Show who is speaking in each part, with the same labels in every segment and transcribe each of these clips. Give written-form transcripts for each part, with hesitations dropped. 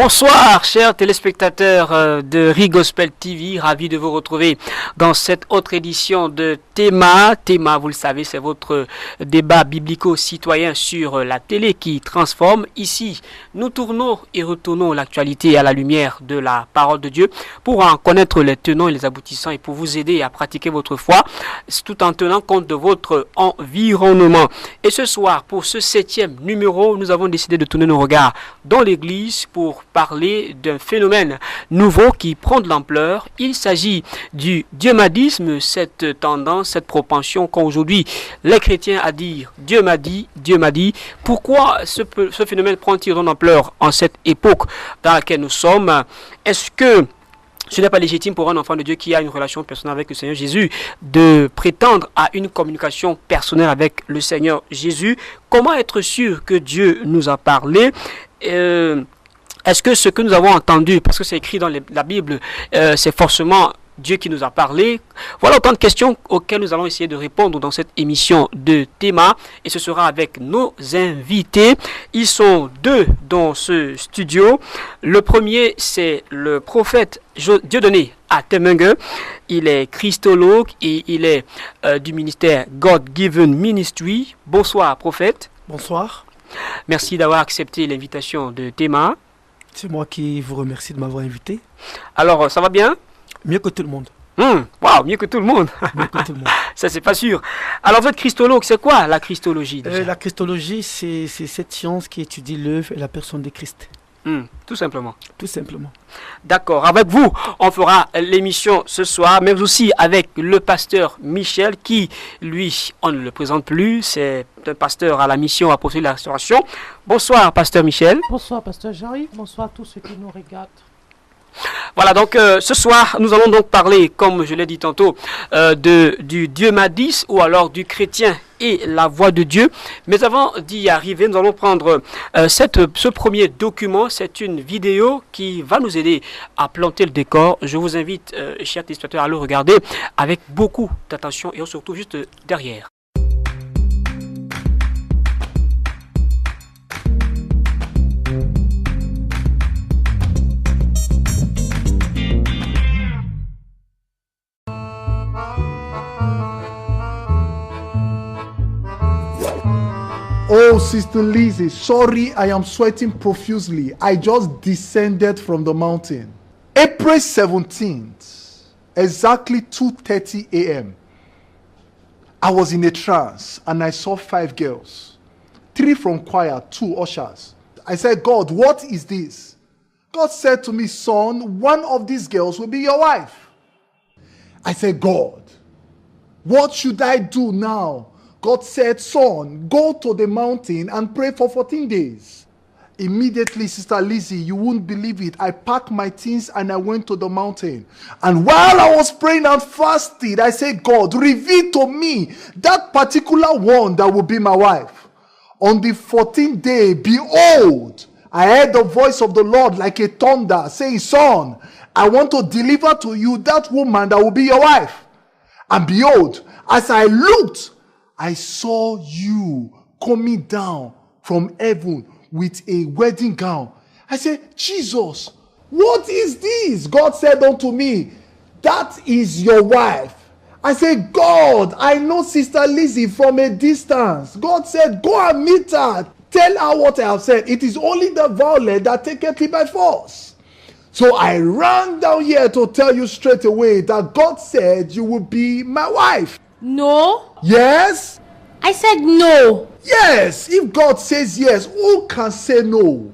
Speaker 1: Bonsoir, chers téléspectateurs de Rigospel TV, ravi de vous retrouver dans cette autre édition de Théma. Théma, vous le savez, c'est votre débat biblico-citoyen sur la télé qui transforme. Ici, nous tournons et retournons l'actualité à la lumière de la parole de Dieu pour en connaître les tenants et les aboutissants et pour vous aider à pratiquer votre foi tout en tenant compte de votre environnement. Et ce soir, pour ce 7e numéro, nous avons décidé de tourner nos regards dans l'église pour parler d'un phénomène nouveau qui prend de l'ampleur. Il s'agit du dieumadisme, cette tendance, cette propension qu'ont aujourd'hui les chrétiens à dire Dieu m'a dit, Dieu m'a dit. Pourquoi ce phénomène prend-il de l'ampleur en cette époque dans laquelle nous sommes? Est-ce que ce n'est pas légitime pour un enfant de Dieu qui a une relation personnelle avec le Seigneur Jésus de prétendre à une communication personnelle avec le Seigneur Jésus? Comment être sûr que Dieu nous a parlé? Est-ce que ce que nous avons entendu, parce que c'est écrit dans la Bible, c'est forcément Dieu qui nous a parlé? Voilà autant de questions auxquelles nous allons essayer de répondre dans cette émission de Théma. Et ce sera avec nos invités. Ils sont deux dans ce studio. Le premier, c'est le prophète Dieudonné Atemengue. Il est christologue et il est du ministère God Given Ministry. Bonsoir, prophète.
Speaker 2: Bonsoir.
Speaker 1: Merci d'avoir accepté l'invitation de Théma.
Speaker 2: C'est moi qui vous remercie de m'avoir invité.
Speaker 1: Alors, ça va bien?
Speaker 2: Mieux que tout le monde.
Speaker 1: Wow, mieux que tout le monde.
Speaker 2: Mieux que tout le monde.
Speaker 1: Ça, c'est pas sûr. Alors, vous êtes christologue, c'est quoi la christologie déjà?
Speaker 2: La christologie, c'est cette science qui étudie l'œuvre et la personne de Christ.
Speaker 1: Tout simplement.
Speaker 2: Tout simplement.
Speaker 1: D'accord. Avec vous, on fera l'émission ce soir, mais aussi avec le pasteur Michel, qui, lui, on ne le présente plus. C'est un pasteur à la mission apostolique de la restauration. Bonsoir, pasteur Michel.
Speaker 3: Bonsoir, pasteur Jean-Yves. Bonsoir à tous ceux qui nous regardent.
Speaker 1: Voilà, donc ce soir, nous allons donc parler, comme je l'ai dit tantôt, du dieumadisme ou alors du chrétien et la voix de Dieu. Mais avant d'y arriver, nous allons prendre ce premier document. C'est une vidéo qui va nous aider à planter le décor. Je vous invite, chers téléspectateurs, à le regarder avec beaucoup d'attention et surtout juste derrière.
Speaker 4: Oh, Sister Lizzie, sorry I am sweating profusely. I just descended from the mountain. April 17th, exactly 2:30 a.m. I was in a trance and I saw 5 girls. 3 from choir, 2 ushers. I said, God, what is this? God said to me, son, one of these girls will be your wife. I said, God, what should I do now? God said, son, go to the mountain and pray for 14 days. Immediately, Sister Lizzie, you won't believe it. I packed my things and I went to the mountain. And while I was praying and fasting, I said, God, reveal to me that particular one that will be my wife. On the 14th day, behold, I heard the voice of the Lord like a thunder saying, son, I want to deliver to you that woman that will be your wife. And behold, as I looked, I saw you coming down from heaven with a wedding gown. I said, Jesus, what is this? God said unto me, that is your wife. I said, God, I know Sister Lizzie from a distance. God said, go and meet her. Tell her what I have said. It is only the violent that taketh it by force. So I ran down here to tell you straight away that God said you will be my wife.
Speaker 3: No.
Speaker 4: Yes?
Speaker 3: I said no.
Speaker 4: Yes. If God says yes, who can say no?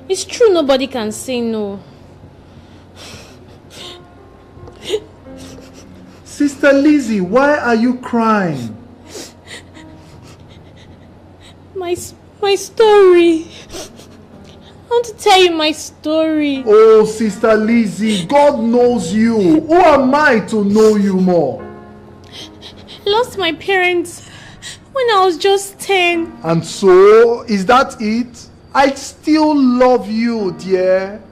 Speaker 3: It's true, nobody can say no.
Speaker 4: Sister Lizzie, why are you crying?
Speaker 3: My story. I want to tell you my story.
Speaker 4: Oh, Sister Lizzie, God knows you. Who am I to know you more?
Speaker 3: I lost my parents when I was just 10.
Speaker 4: And so, is that it? I still love you, dear.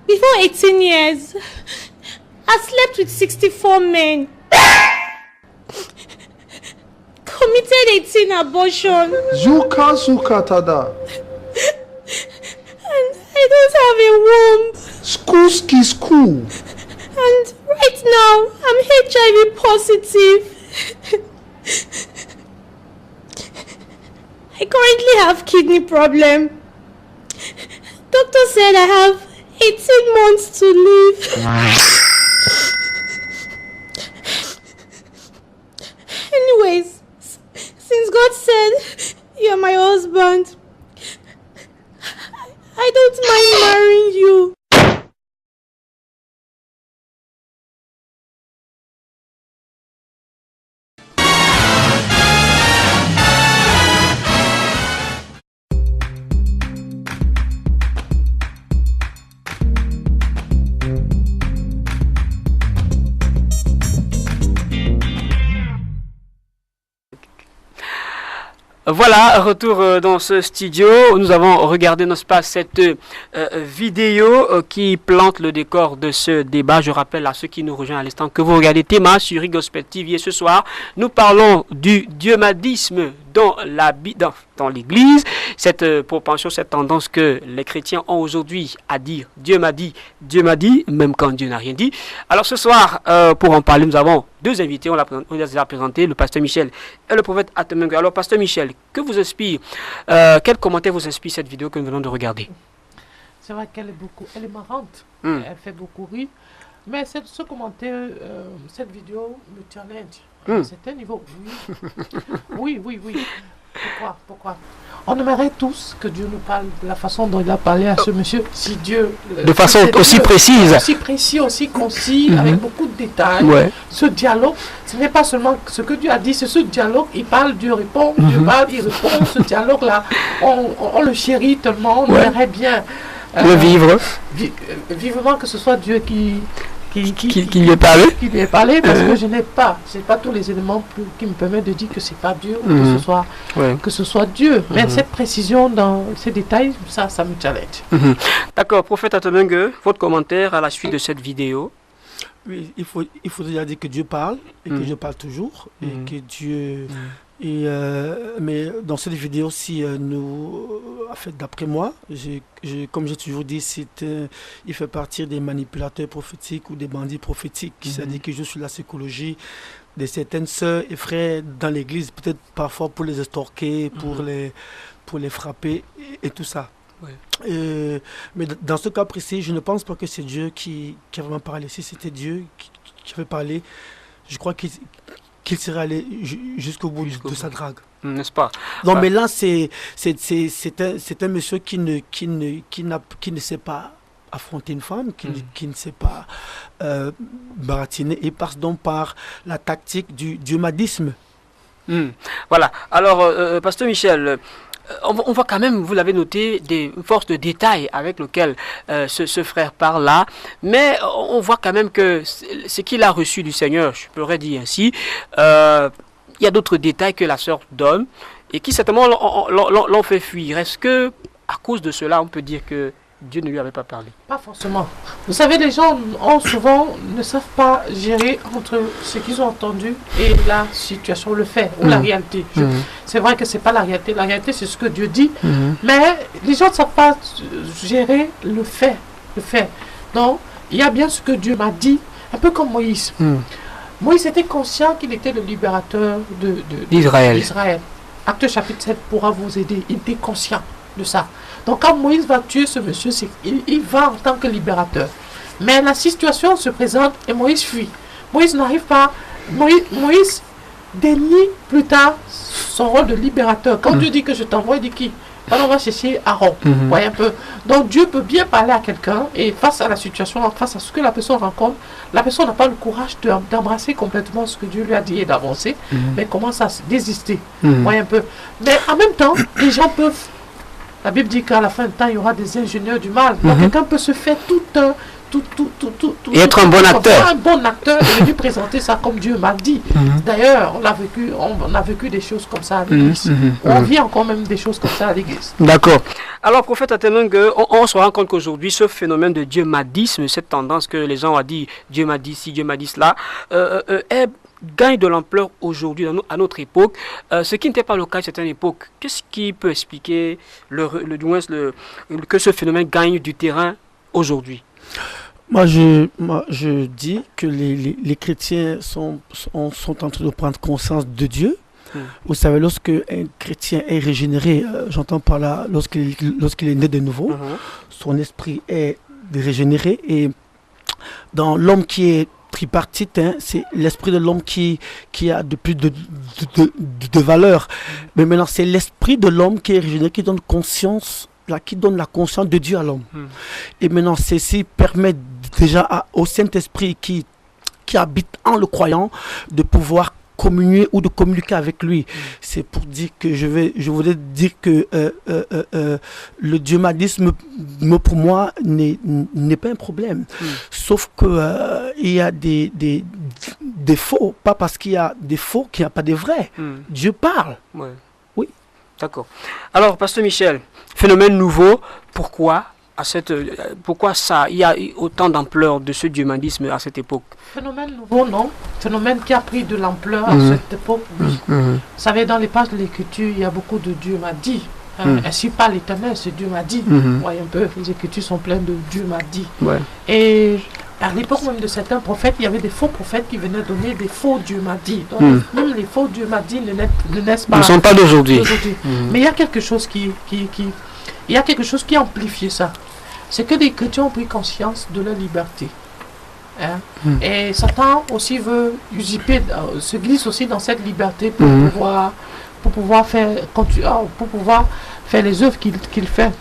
Speaker 3: Before 18 years, I slept with 64 men. Committed 18 abortions.
Speaker 4: Zuka Sukatada.
Speaker 3: And have a womb.
Speaker 4: School's school.
Speaker 3: And right now, I'm HIV positive. I currently have kidney problem. Doctor said I have 18 months to live. Anyways, since God said you're my husband, I don't mind marrying you.
Speaker 1: Voilà, retour dans ce studio. Nous avons regardé, n'est-ce pas, cette vidéo qui plante le décor de ce débat. Je rappelle à ceux qui nous rejoignent à l'instant que vous regardez Théma sur Gospel TV. Et ce soir, nous parlons du dieumadisme dans l'Église. Cette propension, cette tendance que les chrétiens ont aujourd'hui à dire Dieu m'a dit, même quand Dieu n'a rien dit. Alors ce soir, pour en parler, nous avons deux invités. On les a déjà présentés, le pasteur Michel et le prophète Atemengue. Alors pasteur Michel, que vous inspire, quel commentaire vous inspire cette vidéo que nous venons de regarder?
Speaker 5: C'est vrai qu'elle est marrante, elle fait beaucoup rire, mais ce commentaire, cette vidéo me challenge. C'est un niveau, oui. Pourquoi? On aimerait tous que Dieu nous parle de la façon dont il a parlé à ce monsieur, si Dieu...
Speaker 1: de façon aussi précise.
Speaker 5: Aussi précis, aussi concis, avec beaucoup de détails. Ouais. Ce dialogue, ce n'est pas seulement ce que Dieu a dit, c'est ce dialogue, il parle, Dieu répond, Dieu parle, il répond. Ce dialogue-là, on le chérit tellement, on aimerait bien...
Speaker 1: le vivre.
Speaker 5: Vivement que ce soit Dieu qui
Speaker 1: lui ait parlé.
Speaker 5: Qui lui ait parlé, parce que je n'ai pas tous les éléments qui me permettent de dire que c'est pas Dieu ou que ce soit Dieu. Mais cette précision dans ces détails, ça me challenge.
Speaker 1: D'accord, prophète Atemengue, votre commentaire à la suite de cette vidéo?
Speaker 2: Oui, il faut déjà dire que Dieu parle et que Dieu parle toujours et que Dieu... mais dans cette vidéo aussi, en fait, d'après moi, comme j'ai toujours dit, il fait partie des manipulateurs prophétiques ou des bandits prophétiques. C'est-à-dire qu'il joue sur la psychologie de certaines sœurs et frères dans l'église, peut-être parfois pour les estorquer, pour les frapper et tout ça. Ouais. Mais dans ce cas précis, je ne pense pas que c'est Dieu qui a vraiment parlé. Si c'était Dieu qui avait parlé, je crois qu'il serait allé jusqu'au bout de sa drague.
Speaker 1: N'est-ce pas?
Speaker 2: Non, mais là, c'est un monsieur qui ne sait pas affronter une femme, qui ne sait pas baratiner, et passe donc par la tactique du dieumadisme.
Speaker 1: Voilà. Alors, pasteur Michel, on voit quand même, vous l'avez noté, des forces de détail avec lesquelles ce frère parle là, mais on voit quand même que ce qu'il a reçu du Seigneur, je pourrais dire ainsi, il y a d'autres détails que la sœur donne et qui certainement l'ont fait fuir. Est-ce que à cause de cela, on peut dire que Dieu ne lui avait pas parlé?
Speaker 5: Pas forcément. Vous savez, les gens ne savent pas gérer entre ce qu'ils ont entendu et la situation, le fait ou la réalité. C'est vrai que c'est pas la réalité. La réalité, c'est ce que Dieu dit. Mais les gens ne savent pas gérer le fait. Donc, il y a bien ce que Dieu m'a dit, un peu comme Moïse. Moïse était conscient qu'il était le libérateur d'Israël. Acte chapitre 7 pourra vous aider. Il était conscient de ça. Donc quand Moïse va tuer ce monsieur, il va en tant que libérateur. Mais la situation se présente et Moïse fuit. Moïse n'arrive pas. Moïse dénie plus tard son rôle de libérateur. Quand Dieu dit que je t'envoie, il dit qui? Alors on va chercher Aaron. Voyez un peu. Donc Dieu peut bien parler à quelqu'un et face à la situation, face à ce que la personne rencontre, la personne n'a pas le courage d'embrasser complètement ce que Dieu lui a dit et d'avancer, mais commence à désister. Voyez un peu. Mais en même temps, les gens peuvent... La Bible dit qu'à la fin du temps, il y aura des ingénieurs du mal. Donc quelqu'un peut se faire
Speaker 1: et être un bon acteur.
Speaker 5: Un bon acteur et lui présenter ça comme Dieu m'a dit. D'ailleurs, on a vécu des choses comme ça à l'église. On vit encore même des choses comme ça à l'église.
Speaker 1: D'accord. Alors, prophète Atemengue, on se rend compte qu'aujourd'hui, ce phénomène de dieumadisme, cette tendance que les gens ont dit, Dieu m'a dit ci, Dieu m'a dit cela, est gagne de l'ampleur aujourd'hui, à notre époque, ce qui n'était pas le cas à certaine époque. Qu'est-ce qui peut expliquer que ce phénomène gagne du terrain aujourd'hui?
Speaker 2: Moi, je dis que les chrétiens sont en train de prendre conscience de Dieu. Vous savez, lorsque un chrétien est régénéré, j'entends par là, lorsqu'il est né de nouveau, son esprit est régénéré. Et dans l'homme qui est tripartite, c'est l'esprit de l'homme qui a de plus de valeur. Mais maintenant, c'est l'esprit de l'homme qui est régénéré, qui donne conscience, qui donne la conscience de Dieu à l'homme. Et maintenant, ceci permet déjà au Saint-Esprit qui habite en le croyant de pouvoir communier ou de communiquer avec lui. C'est pour dire que je voudrais dire que le dieumadisme pour moi n'est pas un problème. Sauf que il y a des faux, pas parce qu'il y a des faux qu'il n'y a pas de vrais. Dieu parle.
Speaker 1: Ouais.
Speaker 2: Oui.
Speaker 1: D'accord. Alors, Pasteur Michel, phénomène nouveau, pourquoi il y a autant d'ampleur de ce dieumadisme à cette époque?
Speaker 5: Phénomène nouveau, non. Phénomène qui a pris de l'ampleur à cette époque, oui. Vous savez, dans les pages de l'Écriture, il y a beaucoup de Dieu m'a dit. Ainsi parle l'Éternel, c'est Dieu m'a dit. Vous voyez un peu, les Écritures sont pleines de Dieu m'a dit.
Speaker 1: Ouais.
Speaker 5: Et à l'époque même de certains prophètes, il y avait des faux prophètes qui venaient donner des faux Dieu m'a dit. Donc, même les faux Dieu m'a dit ne naissent pas.
Speaker 1: Ne sont pas d'aujourd'hui.
Speaker 5: Mais il y a quelque chose qui amplifie ça. C'est que les chrétiens ont pris conscience de leur liberté. Et Satan aussi veut usurper, se glisse aussi dans cette liberté pour pouvoir faire les œuvres qu'il fait.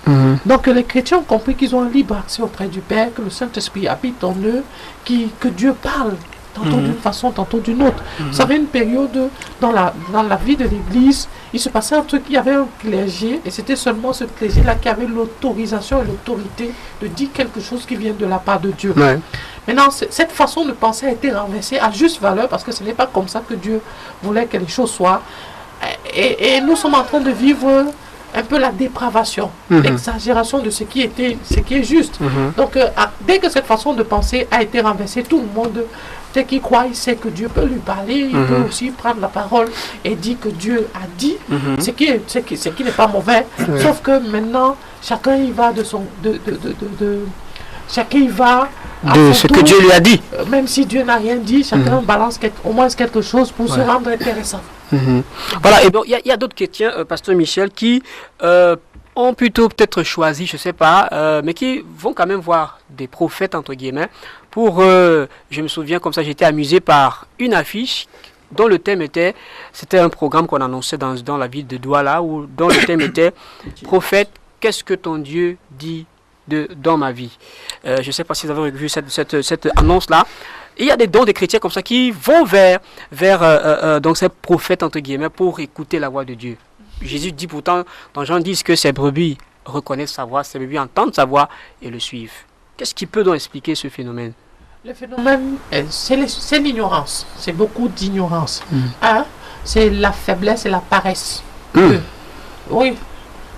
Speaker 5: Donc les chrétiens ont compris qu'ils ont un libre accès auprès du Père, que le Saint-Esprit habite en eux, que Dieu parle tantôt d'une façon, tantôt d'une autre. Vous savez, une période dans la vie de l'Église, il se passait un truc, il y avait un clergé, et c'était seulement ce clergé-là qui avait l'autorisation et l'autorité de dire quelque chose qui vient de la part de Dieu.
Speaker 1: Ouais.
Speaker 5: Maintenant, cette façon de penser a été renversée à juste valeur, parce que ce n'est pas comme ça que Dieu voulait que les choses soient. Et nous sommes en train de vivre un peu la dépravation, l'exagération de ce qui est juste. Donc, dès que cette façon de penser a été renversée, tout le monde, dès qu'il croit, il sait que Dieu peut lui parler, il peut aussi prendre la parole et dire que Dieu a dit, ce qui n'est pas mauvais, sauf que maintenant, chacun y va chacun y va
Speaker 1: de ce que Dieu lui a dit.
Speaker 5: Même si Dieu n'a rien dit, chacun balance au moins quelque chose pour se rendre intéressant.
Speaker 1: Voilà, et bon, il y a d'autres chrétiens, Pasteur Michel, qui ont plutôt peut-être choisi, je ne sais pas, mais qui vont quand même voir des prophètes, entre guillemets, je me souviens comme ça, j'étais amusé par une affiche dont le thème c'était un programme qu'on annonçait dans la ville de Douala, dont le thème était « Prophète, qu'est-ce que ton Dieu dit dans ma vie ?» Je ne sais pas si vous avez vu cette annonce-là. Il y a des dons des chrétiens comme ça qui vont vers donc ces prophètes, entre guillemets, pour écouter la voix de Dieu. Jésus dit pourtant, dans Jean 10, que ses brebis reconnaissent sa voix, ses brebis entendent sa voix et le suivent. Qu'est-ce qui peut donc expliquer ce phénomène?
Speaker 5: Le phénomène, c'est l'ignorance. C'est beaucoup d'ignorance. C'est la faiblesse et la paresse. Oui,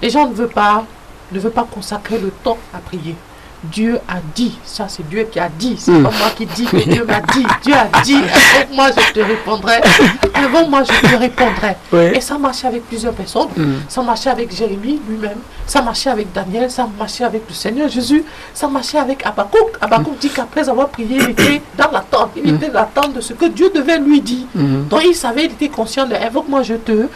Speaker 5: les gens ne veulent pas consacrer le temps à prier. Dieu a dit, ça c'est Dieu qui a dit, c'est pas moi qui dis que Dieu m'a dit. Dieu a dit, avant moi je te répondrai,
Speaker 1: Ouais.
Speaker 5: Et ça marchait avec plusieurs personnes, ça marchait avec Jérémie lui-même, ça marchait avec Daniel, ça marchait avec le Seigneur Jésus, ça marchait avec Habakkuk. Habakkuk dit qu'après avoir prié, il était dans l'attente, il était dans l'attente de ce que Dieu devait lui dire. Donc il savait, il était conscient de invoque-moi, je te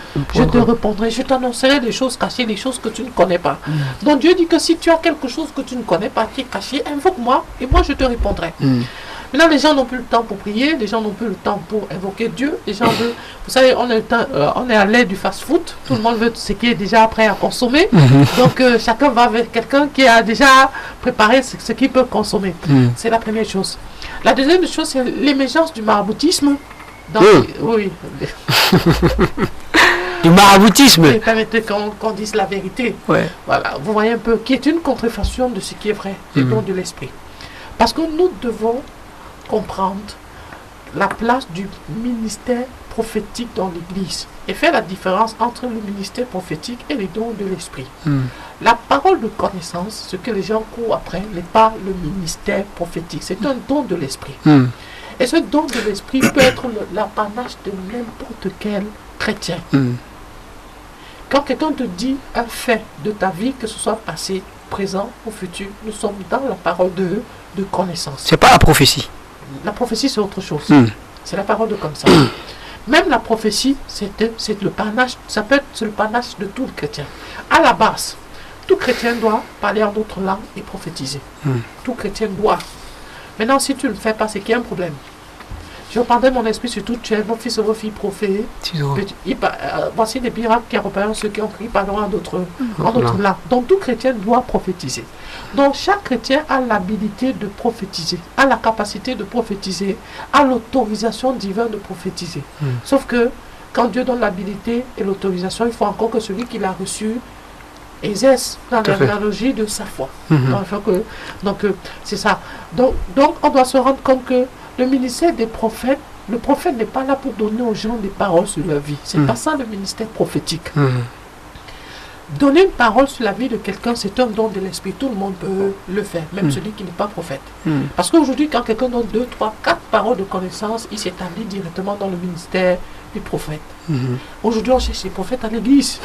Speaker 5: répondrai, je t'annoncerai des choses cachées, des choses que tu ne connais pas. Donc Dieu dit que si tu as quelque chose que tu ne connais pas, qui est caché, invoque-moi et moi je te répondrai. Maintenant, les gens n'ont plus le temps pour prier, les gens n'ont plus le temps pour invoquer Dieu. Les gens veulent, vous savez, on est à l'ère du fast-food, tout le monde veut ce qui est déjà prêt à consommer. Donc, chacun va vers quelqu'un qui a déjà préparé ce qu'il peut consommer. C'est la première chose. La deuxième chose, c'est l'émergence du maraboutisme. Oui.
Speaker 1: Du maraboutisme.
Speaker 5: Oui, permettez qu'on dise la vérité.
Speaker 1: Ouais.
Speaker 5: Voilà, vous voyez un peu, qui est une contrefaçon de ce qui est vrai, du don de l'esprit. Parce que nous devons comprendre la place du ministère prophétique dans l'Église et faire la différence entre le ministère prophétique et les dons de l'esprit. La parole de connaissance, ce que les gens courent après, n'est pas le ministère prophétique, c'est un don de l'esprit. Et ce don de l'esprit peut être l'apanage de n'importe quel chrétien. Quand quelqu'un te dit un fait de ta vie, que ce soit passé, présent ou futur, nous sommes dans la parole de connaissance.
Speaker 1: C'est pas la prophétie.
Speaker 5: La prophétie, c'est autre chose. C'est la parole de connaissance. Même la prophétie, c'est le panache, ça peut être le panache de tout chrétien. À la base, tout chrétien doit parler en d'autres langues et prophétiser. Tout chrétien doit. Maintenant, si tu ne le fais pas, c'est qu'il y a un problème. Je prendrai mon esprit sur tout tuer, vos fils et vos filles prophètes. Voici des miracles qui accompagnent ceux qui ont crié, parleront en d'autres langues. Donc tout chrétien doit prophétiser. Donc chaque chrétien a l'habilité de prophétiser, a la capacité de prophétiser, a l'autorisation divine de prophétiser. Sauf que quand Dieu donne l'habilité et l'autorisation, il faut encore que celui qui l'a reçu exerce dans l'analogie de sa foi. Donc c'est ça. Donc on doit se rendre compte que le ministère des prophètes, le prophète n'est pas là pour donner aux gens des paroles sur leur vie. C'est pas ça le ministère prophétique. Donner une parole sur la vie de quelqu'un, c'est un don de l'esprit. Tout le monde peut le faire, même celui qui n'est pas prophète. Parce qu'aujourd'hui, quand quelqu'un donne 2, 3, 4 paroles de connaissance, il s'établit directement dans le ministère du prophète. Aujourd'hui, on cherche les prophètes à l'église.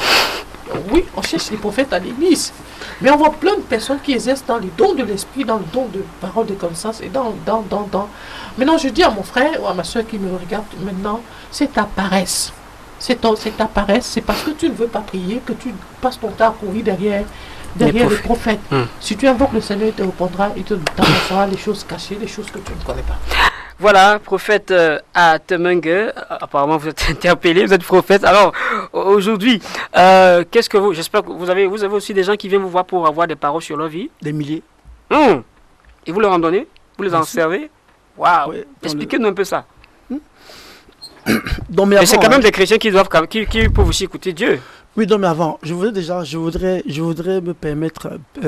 Speaker 5: Oui, on cherche les prophètes à l'église. Mais on voit plein de personnes qui exercent dans les dons de l'esprit, dans le don de parole de connaissance et dans. Maintenant, je dis à mon frère ou à ma soeur qui me regarde maintenant, c'est ta paresse. C'est ta paresse, c'est parce que tu ne veux pas prier que tu passes ton temps à courir derrière les prophètes. Si tu invoques le Seigneur, il te répondra, il te t'annoncera les choses cachées, les choses que tu ne connais pas.
Speaker 1: Voilà, prophète à Temengue, apparemment vous êtes interpellé, vous êtes prophète. Alors, aujourd'hui, qu'est-ce que j'espère que vous avez aussi des gens qui viennent vous voir pour avoir des paroles sur leur vie?
Speaker 2: Des milliers.
Speaker 1: Et vous leur en donnez? Vous les en servez? Waouh!
Speaker 2: Ouais,
Speaker 1: expliquez-nous un peu ça.
Speaker 2: Mais
Speaker 1: c'est quand même des chrétiens qui peuvent aussi écouter Dieu.
Speaker 2: Oui, non, mais avant, je voudrais me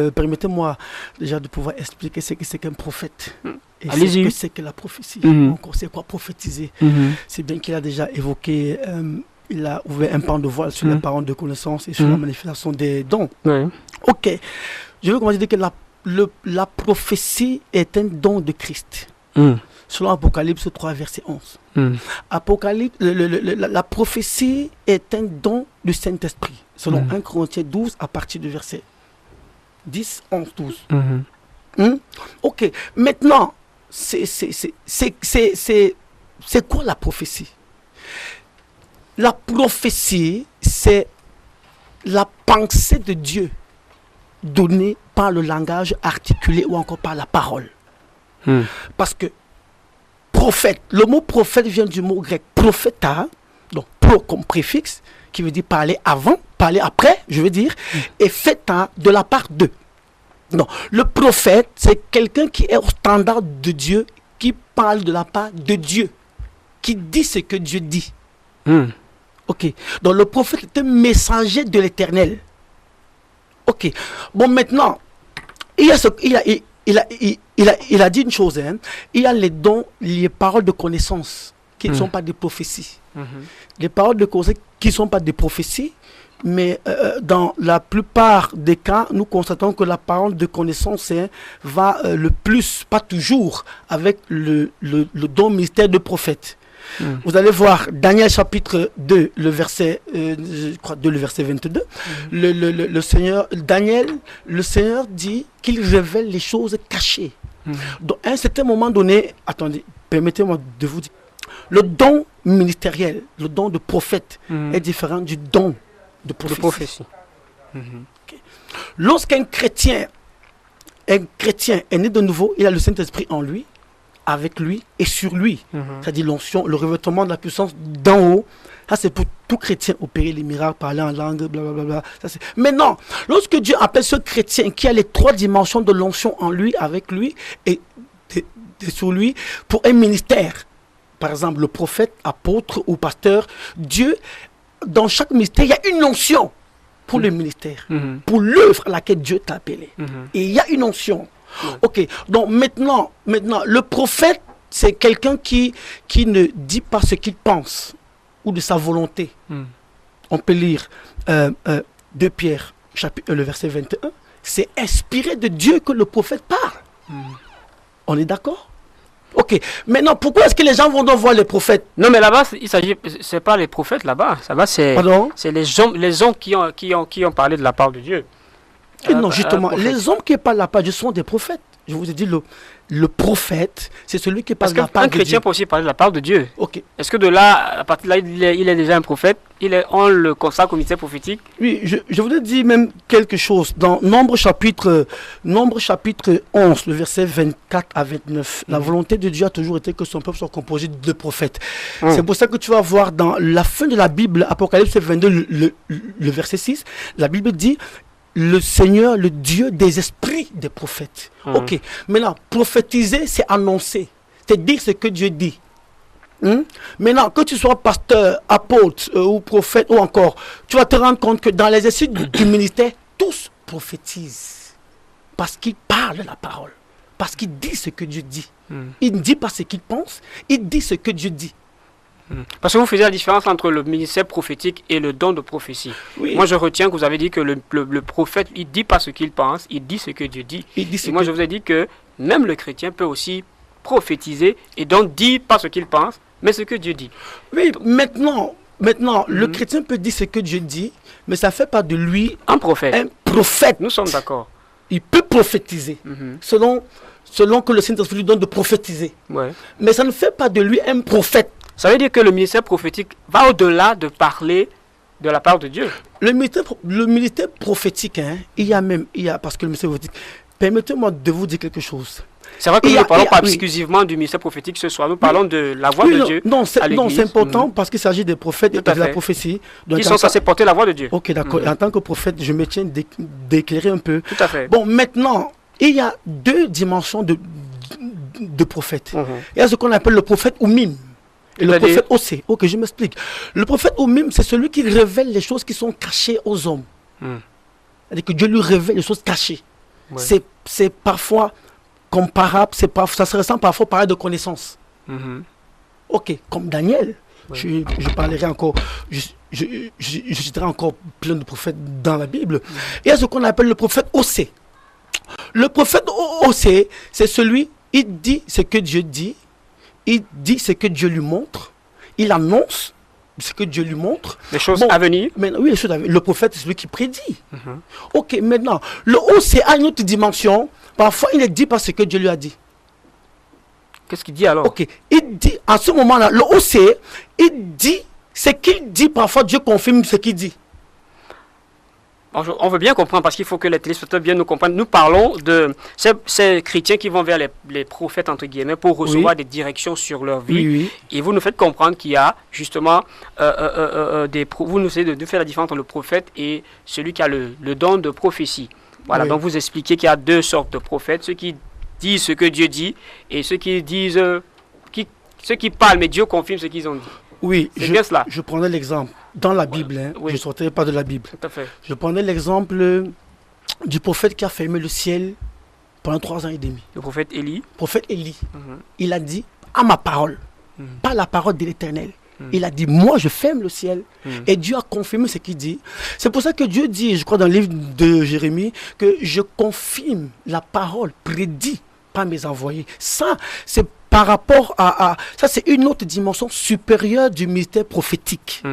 Speaker 2: permettez-moi déjà de pouvoir expliquer ce que c'est qu'un prophète. Et ce que c'est que la prophétie. Encore, c'est quoi prophétiser? C'est bien qu'il a déjà évoqué, il a ouvert un pan de voile sur les paroles de connaissance et sur la manifestation des dons. Ok, je veux commencer à dire que la prophétie est un don de Christ. Selon Apocalypse 3, verset 11. La prophétie est un don du Saint-Esprit. Selon 1 Corinthiens 12, à partir du verset 10, 11, 12. Ok, maintenant, c'est quoi la prophétie? La prophétie, c'est la pensée de Dieu donnée par le langage articulé ou encore par la parole. Parce que prophète, le mot prophète vient du mot grec propheta, donc pro comme préfixe, qui veut dire parler avant, parler après, je veux dire, et feta de la part de. Non, le prophète, c'est quelqu'un qui est au standard de Dieu, qui parle de la part de Dieu, qui dit ce que Dieu dit. Ok, donc le prophète est un messager de l'Éternel. Ok, bon maintenant, il a dit une chose, hein. Il y a les dons, les paroles de connaissance qui ne sont pas des prophéties. Les paroles de connaissance qui ne sont pas des prophéties, mais dans la plupart des cas, nous constatons que la parole de connaissance va le plus, pas toujours, avec le don mystère de prophète. Vous allez voir Daniel chapitre 2, le verset, je crois 2, le verset 22. Le Seigneur dit qu'il révèle les choses cachées. Donc à un certain moment donné, attendez, permettez-moi de vous dire, le don ministériel, le don de prophète est différent du don de prophétie. Okay. Lorsqu'un chrétien est né de nouveau, il a le Saint-Esprit en lui, avec lui et sur lui. C'est-à-dire l'onction, le revêtement de la puissance d'en haut. Ça, c'est pour tout chrétien, opérer les miracles, parler en langue, blablabla. Mais non, lorsque Dieu appelle ce chrétien qui a les 3 dimensions de l'onction en lui, avec lui et sur lui, pour un ministère, par exemple le prophète, apôtre ou pasteur, Dieu, dans chaque ministère, il y a une onction pour le ministère, pour l'œuvre à laquelle Dieu t'a appelé. Et il y a une onction. Ok, donc maintenant, le prophète, c'est quelqu'un qui ne dit pas ce qu'il pense ou de sa volonté. On peut lire 2 Pierre, chapitre 1, le verset 21. C'est inspiré de Dieu que le prophète parle. On est d'accord? Ok. Maintenant, pourquoi est-ce que les gens vont donc voir les prophètes?
Speaker 1: Non, mais là-bas, c'est pas les prophètes là-bas. Ça va, c'est les hommes qui ont parlé de la part de Dieu.
Speaker 2: Et non, justement, les hommes qui parlent de la part de Dieu sont des prophètes. Je vous ai dit, le prophète, c'est celui qui parle de la part de Dieu.
Speaker 1: Parce qu'un chrétien peut aussi parler de la part de Dieu.
Speaker 2: Ok.
Speaker 1: Est-ce que de là, à partir de là, il est déjà un prophète? On le consacre au ministère prophétique?
Speaker 2: Oui, je voulais dire même quelque chose. Dans Nombre chapitre 11, le verset 24 à 29, la volonté de Dieu a toujours été que son peuple soit composé de prophètes. C'est pour ça que tu vas voir dans la fin de la Bible, Apocalypse 22, le verset 6, la Bible dit le Seigneur, le Dieu des esprits des prophètes. Ok, maintenant, prophétiser, c'est annoncer, c'est dire ce que Dieu dit. Maintenant, que tu sois pasteur, apôtre ou prophète ou encore, tu vas te rendre compte que dans l'exercice du ministère, tous prophétisent. Parce qu'ils parlent la parole. Parce qu'ils disent ce que Dieu dit. Il ne dit pas ce qu'il pense, il dit ce que Dieu dit.
Speaker 1: Parce que vous faisiez la différence entre le ministère prophétique et le don de prophétie. Oui. Moi, je retiens que vous avez dit que le prophète, il ne dit pas ce qu'il pense, il dit ce que Dieu dit. Et moi, je vous ai dit que même le chrétien peut aussi prophétiser et donc dire pas ce qu'il pense, mais ce que Dieu dit.
Speaker 2: Oui, maintenant le chrétien peut dire ce que Dieu dit, mais ça ne fait pas de lui
Speaker 1: un prophète.
Speaker 2: Un prophète.
Speaker 1: Nous sommes d'accord.
Speaker 2: Il peut prophétiser, selon que le Saint-Esprit lui donne de prophétiser.
Speaker 1: Ouais.
Speaker 2: Mais ça ne fait pas de lui un prophète.
Speaker 1: Ça veut dire que le ministère prophétique va au-delà de parler de la part de Dieu.
Speaker 2: Le ministère prophétique, parce que le ministère prophétique, permettez-moi de vous dire quelque chose.
Speaker 1: C'est vrai que nous ne parlons pas exclusivement du ministère prophétique ce soir, nous parlons de la voix de Dieu.
Speaker 2: Non, c'est important parce qu'il s'agit des prophètes et de la prophétie.
Speaker 1: Qui sont censés porter la voix de Dieu.
Speaker 2: Ok, d'accord. En tant que prophète, je me tiens d'éclairer un peu.
Speaker 1: Tout à fait.
Speaker 2: Bon, maintenant, il y a deux dimensions de prophète. Il y a ce qu'on appelle le prophète ou mime. Et le prophète aussi. Ok, je m'explique. Le prophète ou mime, c'est celui qui révèle les choses qui sont cachées aux hommes. C'est-à-dire que Dieu lui révèle les choses cachées. Ouais. C'est parfois comparable, ça se ressemble parfois par de connaissances. Ok, comme Daniel. Ouais. Je parlerai encore, je citerai encore plein de prophètes dans la Bible. Il y a ce qu'on appelle le prophète Osée. Le prophète Osée, c'est celui, il dit ce que Dieu dit. Il dit ce que Dieu lui montre. Il annonce ce que Dieu lui montre.
Speaker 1: Les choses à venir.
Speaker 2: Oui, les choses à venir. Le prophète, c'est celui qui prédit. Ok, maintenant, le Osée a une autre dimension. Parfois, il ne dit pas ce que Dieu lui a dit.
Speaker 1: Qu'est-ce qu'il dit alors?
Speaker 2: Ok, il dit, à ce moment-là, le Osée, il dit ce qu'il dit. Parfois, Dieu confirme ce qu'il dit.
Speaker 1: On veut bien comprendre parce qu'il faut que les téléspectateurs bien nous comprennent. Nous parlons de ces chrétiens qui vont vers les prophètes, entre guillemets, pour recevoir des directions sur leur vie. Oui. Et vous nous faites comprendre qu'il y a justement vous nous essayez de faire la différence entre le prophète et celui qui a le don de prophétie. Voilà, donc vous expliquez qu'il y a deux sortes de prophètes, ceux qui disent ce que Dieu dit et ceux qui disent, ceux qui parlent, mais Dieu confirme ce qu'ils ont dit.
Speaker 2: Oui, je prenais l'exemple dans la Bible, je ne sortais pas de la Bible.
Speaker 1: Tout à fait.
Speaker 2: Je prenais l'exemple du prophète qui a fermé le ciel pendant 3 ans et demi.
Speaker 1: Le prophète Élie.
Speaker 2: Prophète Élie. Il a dit à ma parole, pas la parole de l'Éternel. Il a dit, moi je ferme le ciel. Et Dieu a confirmé ce qu'il dit. C'est pour ça que Dieu dit, je crois dans le livre de Jérémie, que je confirme la parole prédite par mes envoyés. Ça, c'est par rapport à ça, c'est une autre dimension supérieure du ministère prophétique.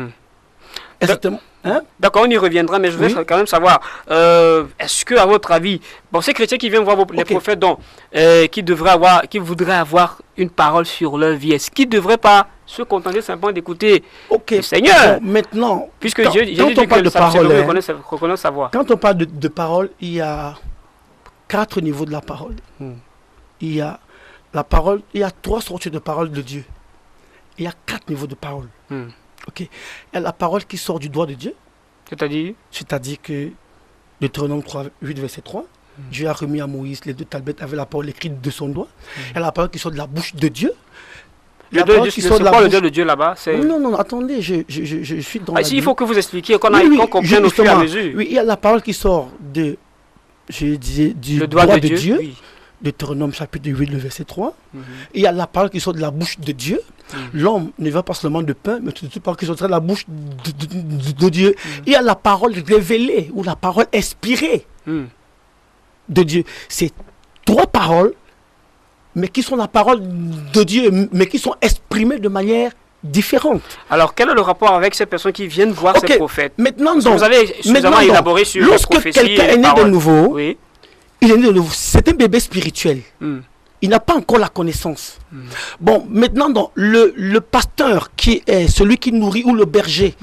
Speaker 2: Exactement.
Speaker 1: D'accord, on y reviendra, mais je veux quand même savoir, est-ce que, à votre avis, ces chrétiens qui viennent voir les prophètes, donc, qui voudraient avoir une parole sur leur vie, est-ce qu'ils ne devraient pas se contenter simplement d'écouter le Seigneur?
Speaker 2: Maintenant,
Speaker 1: puisque quand
Speaker 2: on parle de parole,
Speaker 1: reconnaît sa voix.
Speaker 2: Quand on parle de parole, il y a 4 niveaux de la parole. Il y a la parole, il y a 3 sortes de parole de Dieu. Il y a 4 niveaux de parole. Ok. Il y a la parole qui sort du doigt de Dieu. C'est-à-dire que Deutéronome 8, verset 3, Dieu a remis à Moïse les 2 tablettes avec la parole écrite de son doigt. Il y a la parole qui sort de la bouche de Dieu.
Speaker 1: Le Dieu de Dieu là-bas, c'est...
Speaker 2: Non, attendez, je suis dans
Speaker 1: il faut que vous expliquiez, qu'on comprenne au fur et à mesure.
Speaker 2: Oui, il y a la parole qui sort du doigt de Dieu. Deutéronome chapitre 8, le verset 3. Il y a la parole qui sort de la bouche de Dieu. L'homme ne va pas seulement de pain, mais toute parole qui sort de la bouche de Dieu. Il y a la parole révélée ou la parole inspirée de Dieu. C'est 3 paroles mais qui sont la parole de Dieu, mais qui sont exprimées de manière différente.
Speaker 1: Alors, quel est le rapport avec ces personnes qui viennent voir ces prophètes?
Speaker 2: Maintenant,
Speaker 1: donc, vous avez suffisamment élaboré sur les prophéties.
Speaker 2: Lorsque quelqu'un est né de nouveau,
Speaker 1: oui.
Speaker 2: il est né de nouveau. C'est un bébé spirituel. Il n'a pas encore la connaissance. Bon, maintenant, le pasteur qui est celui qui nourrit, ou le berger,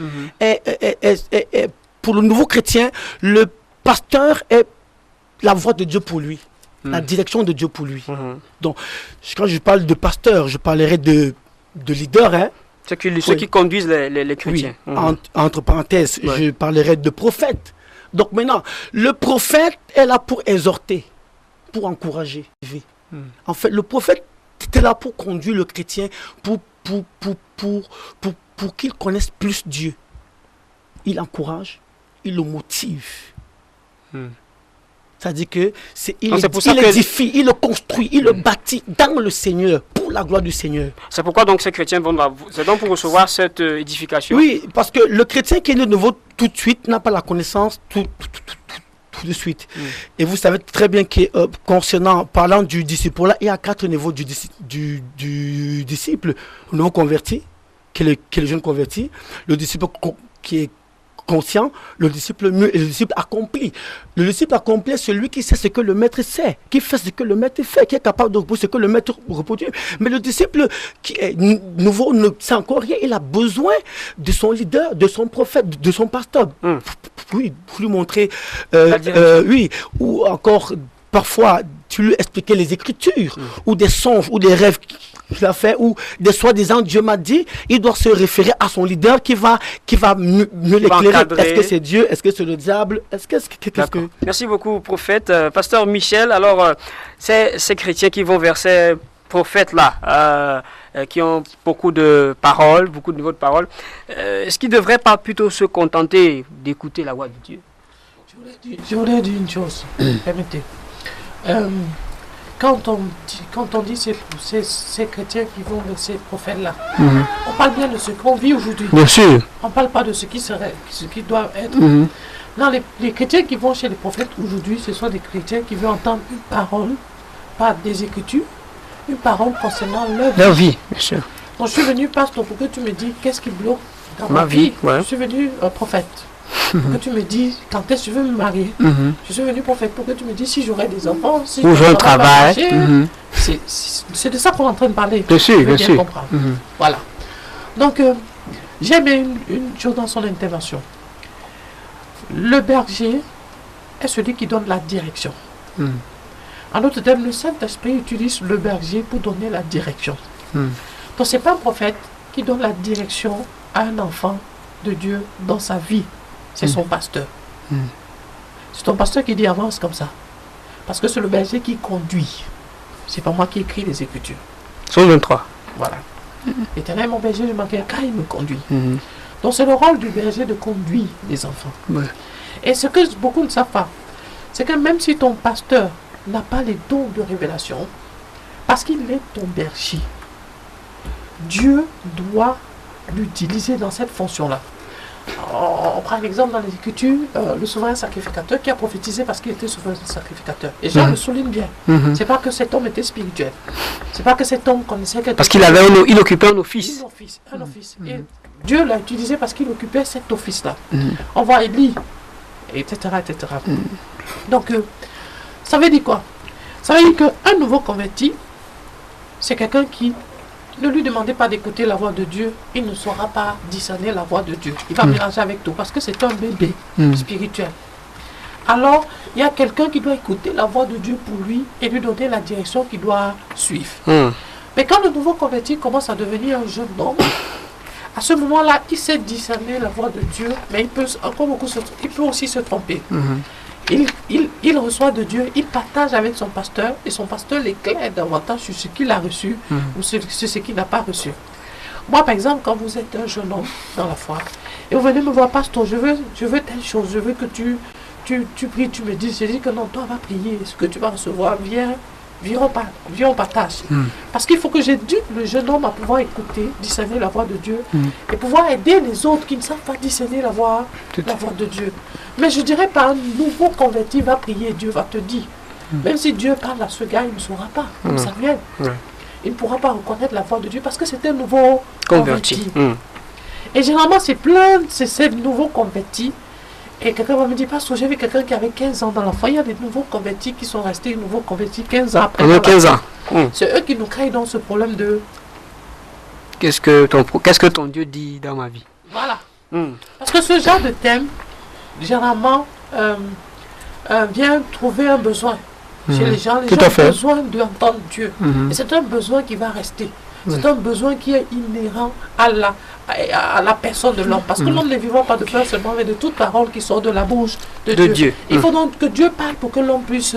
Speaker 2: pour le nouveau chrétien, le pasteur est la voix de Dieu pour lui, la direction de Dieu pour lui. Donc, quand je parle de pasteur, je parlerai de leader, hein.
Speaker 1: Ceux qui conduisent les chrétiens.
Speaker 2: Oui. Entre parenthèses, je parlerai de prophète. Donc maintenant, le prophète est là pour exhorter, pour encourager. En fait, le prophète était là pour conduire le chrétien, pour qu'il connaisse plus Dieu. Il encourage, il le motive. C'est-à-dire que il édifie, il le construit, il le bâtit dans le Seigneur, pour la gloire du Seigneur.
Speaker 1: C'est pourquoi donc ces chrétiens vont c'est donc pour recevoir cette édification.
Speaker 2: Oui, parce que le chrétien qui est né de nouveau tout de suite n'a pas la connaissance tout de suite. Et vous savez très bien que parlant du disciple là, il y a 4 niveaux du disciple. Le nouveau converti, qui est le jeune converti, le disciple qui est conscient, le disciple mûr et le disciple accompli. Le disciple accompli est celui qui sait ce que le maître sait, qui fait ce que le maître fait, qui est capable de reproduire ce que le maître reproduit. Mais le disciple qui est nouveau ne sait encore rien, il a besoin de son leader, de son prophète, de son pasteur, pour lui montrer, oui, ou encore parfois tu lui expliquer les Écritures, ou des songes, ou des rêves qu'il a fait, ou des soi-disant Dieu m'a dit, il doit se référer à son leader qui va mieux l'éclairer. Est-ce que c'est Dieu? Est-ce que c'est le diable?
Speaker 1: Merci beaucoup, prophète. Pasteur Michel, alors, ces chrétiens qui vont vers ces prophètes-là, qui ont beaucoup de paroles, beaucoup de niveaux de paroles, est-ce qu'ils ne devraient pas plutôt se contenter d'écouter la voix de Dieu?
Speaker 5: Je voulais dire une chose, permettez. Quand on dit ces chrétiens qui vont vers ces prophètes-là, on parle bien de ce qu'on vit aujourd'hui.
Speaker 1: Bien sûr.
Speaker 5: On ne parle pas de ce qui doit être. Non, les chrétiens qui vont chez les prophètes aujourd'hui, ce sont des chrétiens qui veulent entendre une parole, pas des Écritures, une parole concernant leur vie.
Speaker 1: Bien sûr.
Speaker 5: Donc, je suis venu, pasteur, pour que tu me dises qu'est-ce qui bloque dans
Speaker 1: ma vie. Ouais.
Speaker 5: Je suis venu prophète. Pour que tu me dises quand est-ce que je veux me marier. Je suis venu prophète pour que tu me dises si j'aurai des enfants, si
Speaker 1: je un travail.
Speaker 5: C'est de ça qu'on est en train de parler.
Speaker 1: Bien sûr, bien sûr.
Speaker 5: Voilà. Donc, j'aime une chose dans son intervention. Le berger est celui qui donne la direction. En d'autres termes, le Saint-Esprit utilise le berger pour donner la direction. Donc, ce n'est pas un prophète qui donne la direction à un enfant de Dieu dans sa vie. C'est son pasteur. C'est ton pasteur qui dit avance comme ça. Parce que c'est le berger qui conduit. C'est pas moi qui écris les Écritures.
Speaker 1: Psaume 23.
Speaker 5: Voilà. Éternel, mon berger, je manquerai car il me conduit. Donc c'est le rôle du berger de conduire les enfants. Et ce que beaucoup ne savent pas, c'est que même si ton pasteur n'a pas les dons de révélation, parce qu'il est ton berger, Dieu doit l'utiliser dans cette fonction-là. On prend l'exemple dans les Écritures, le souverain sacrificateur qui a prophétisé parce qu'il était souverain sacrificateur. Et Jean le souligne bien. C'est pas que cet homme était spirituel. C'est pas que cet homme connaissait quelque chose.
Speaker 1: Parce qu'il il occupait un office.
Speaker 5: Un office. Et Dieu l'a utilisé parce qu'il occupait cet office-là. On voit Élie, etc. Donc, ça veut dire quoi? Ça veut dire qu'un nouveau converti, c'est quelqu'un qui ne lui demandez pas d'écouter la voix de Dieu, il ne saura pas discerner la voix de Dieu. Il va mélanger avec tout parce que c'est un bébé spirituel. Alors, il y a quelqu'un qui doit écouter la voix de Dieu pour lui et lui donner la direction qu'il doit suivre. Mais quand le nouveau converti commence à devenir un jeune homme, à ce moment-là, il sait discerner la voix de Dieu, mais il peut aussi se tromper. Il reçoit de Dieu, il partage avec son pasteur et son pasteur l'éclaire davantage sur ce qu'il a reçu ou sur ce qu'il n'a pas reçu. Moi, par exemple, quand vous êtes un jeune homme dans la foi et vous venez me voir, pasteur, je veux telle chose, je veux que tu pries, tu me dis, je dis que non, toi va prier, ce que tu vas recevoir, viens on partage. Parce qu'il faut que j'éduque le jeune homme à pouvoir écouter, discerner la voix de Dieu et pouvoir aider les autres qui ne savent pas discerner la voix de Dieu. Mais je dirais pas un nouveau converti va prier, Dieu va te dire. Même si Dieu parle à ce gars, il ne saura pas, comme Samuel. Il ne pourra pas reconnaître la voix de Dieu parce que c'est un nouveau converti. Et généralement, c'est ces nouveaux convertis. Et quelqu'un va me dire, parce que j'ai vu quelqu'un qui avait 15 ans dans la foi, il y a des nouveaux convertis qui sont restés nouveaux convertis 15 ans après.
Speaker 1: 15 ans.
Speaker 5: C'est eux qui nous créent dans ce problème de...
Speaker 1: Qu'est-ce que ton Dieu dit dans ma vie?
Speaker 5: Voilà. Parce que ce genre de thème, généralement, vient trouver un besoin chez les gens. Les gens ont besoin d'entendre Dieu. Et c'est un besoin qui va rester. C'est un besoin qui est inhérent à la personne de l'homme. Parce que l'homme ne vivra pas de pain seulement, mais de toute parole qui sort de la bouche de Dieu. Il faut donc que Dieu parle pour que l'homme puisse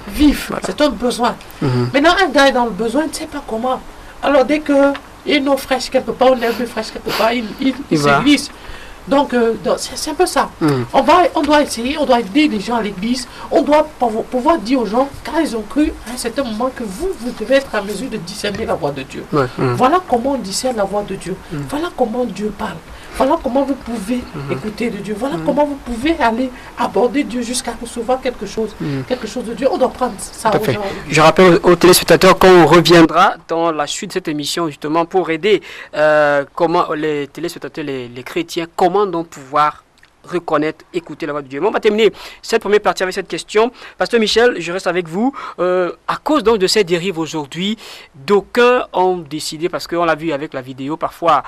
Speaker 5: vivre. Voilà. C'est un besoin. Maintenant, un gars est dans le besoin, il ne sait pas comment. Alors, dès qu'il y a une eau fraîche quelque part, une herbe fraîche quelque part, il se glisse. Donc, c'est un peu ça. On doit essayer, on doit aider les gens à l'église. On doit pouvoir dire aux gens, car ils ont cru à un certain moment que vous devez être en mesure de discerner la voix de Dieu. Voilà comment on discerne la voix de Dieu. Voilà comment Dieu parle. Voilà comment vous pouvez écouter de Dieu. Voilà comment vous pouvez aller aborder Dieu jusqu'à recevoir quelque chose de Dieu. On doit prendre ça aux gens.
Speaker 1: Je rappelle aux téléspectateurs qu'on reviendra dans la suite de cette émission justement pour aider comment les téléspectateurs, les chrétiens, comment donc pouvoir reconnaître, écouter la voix de Dieu. Bon, on va terminer cette première partie avec cette question. Pasteur Michel, je reste avec vous. À cause donc de ces dérives aujourd'hui, d'aucuns ont décidé, parce qu'on l'a vu avec la vidéo, parfois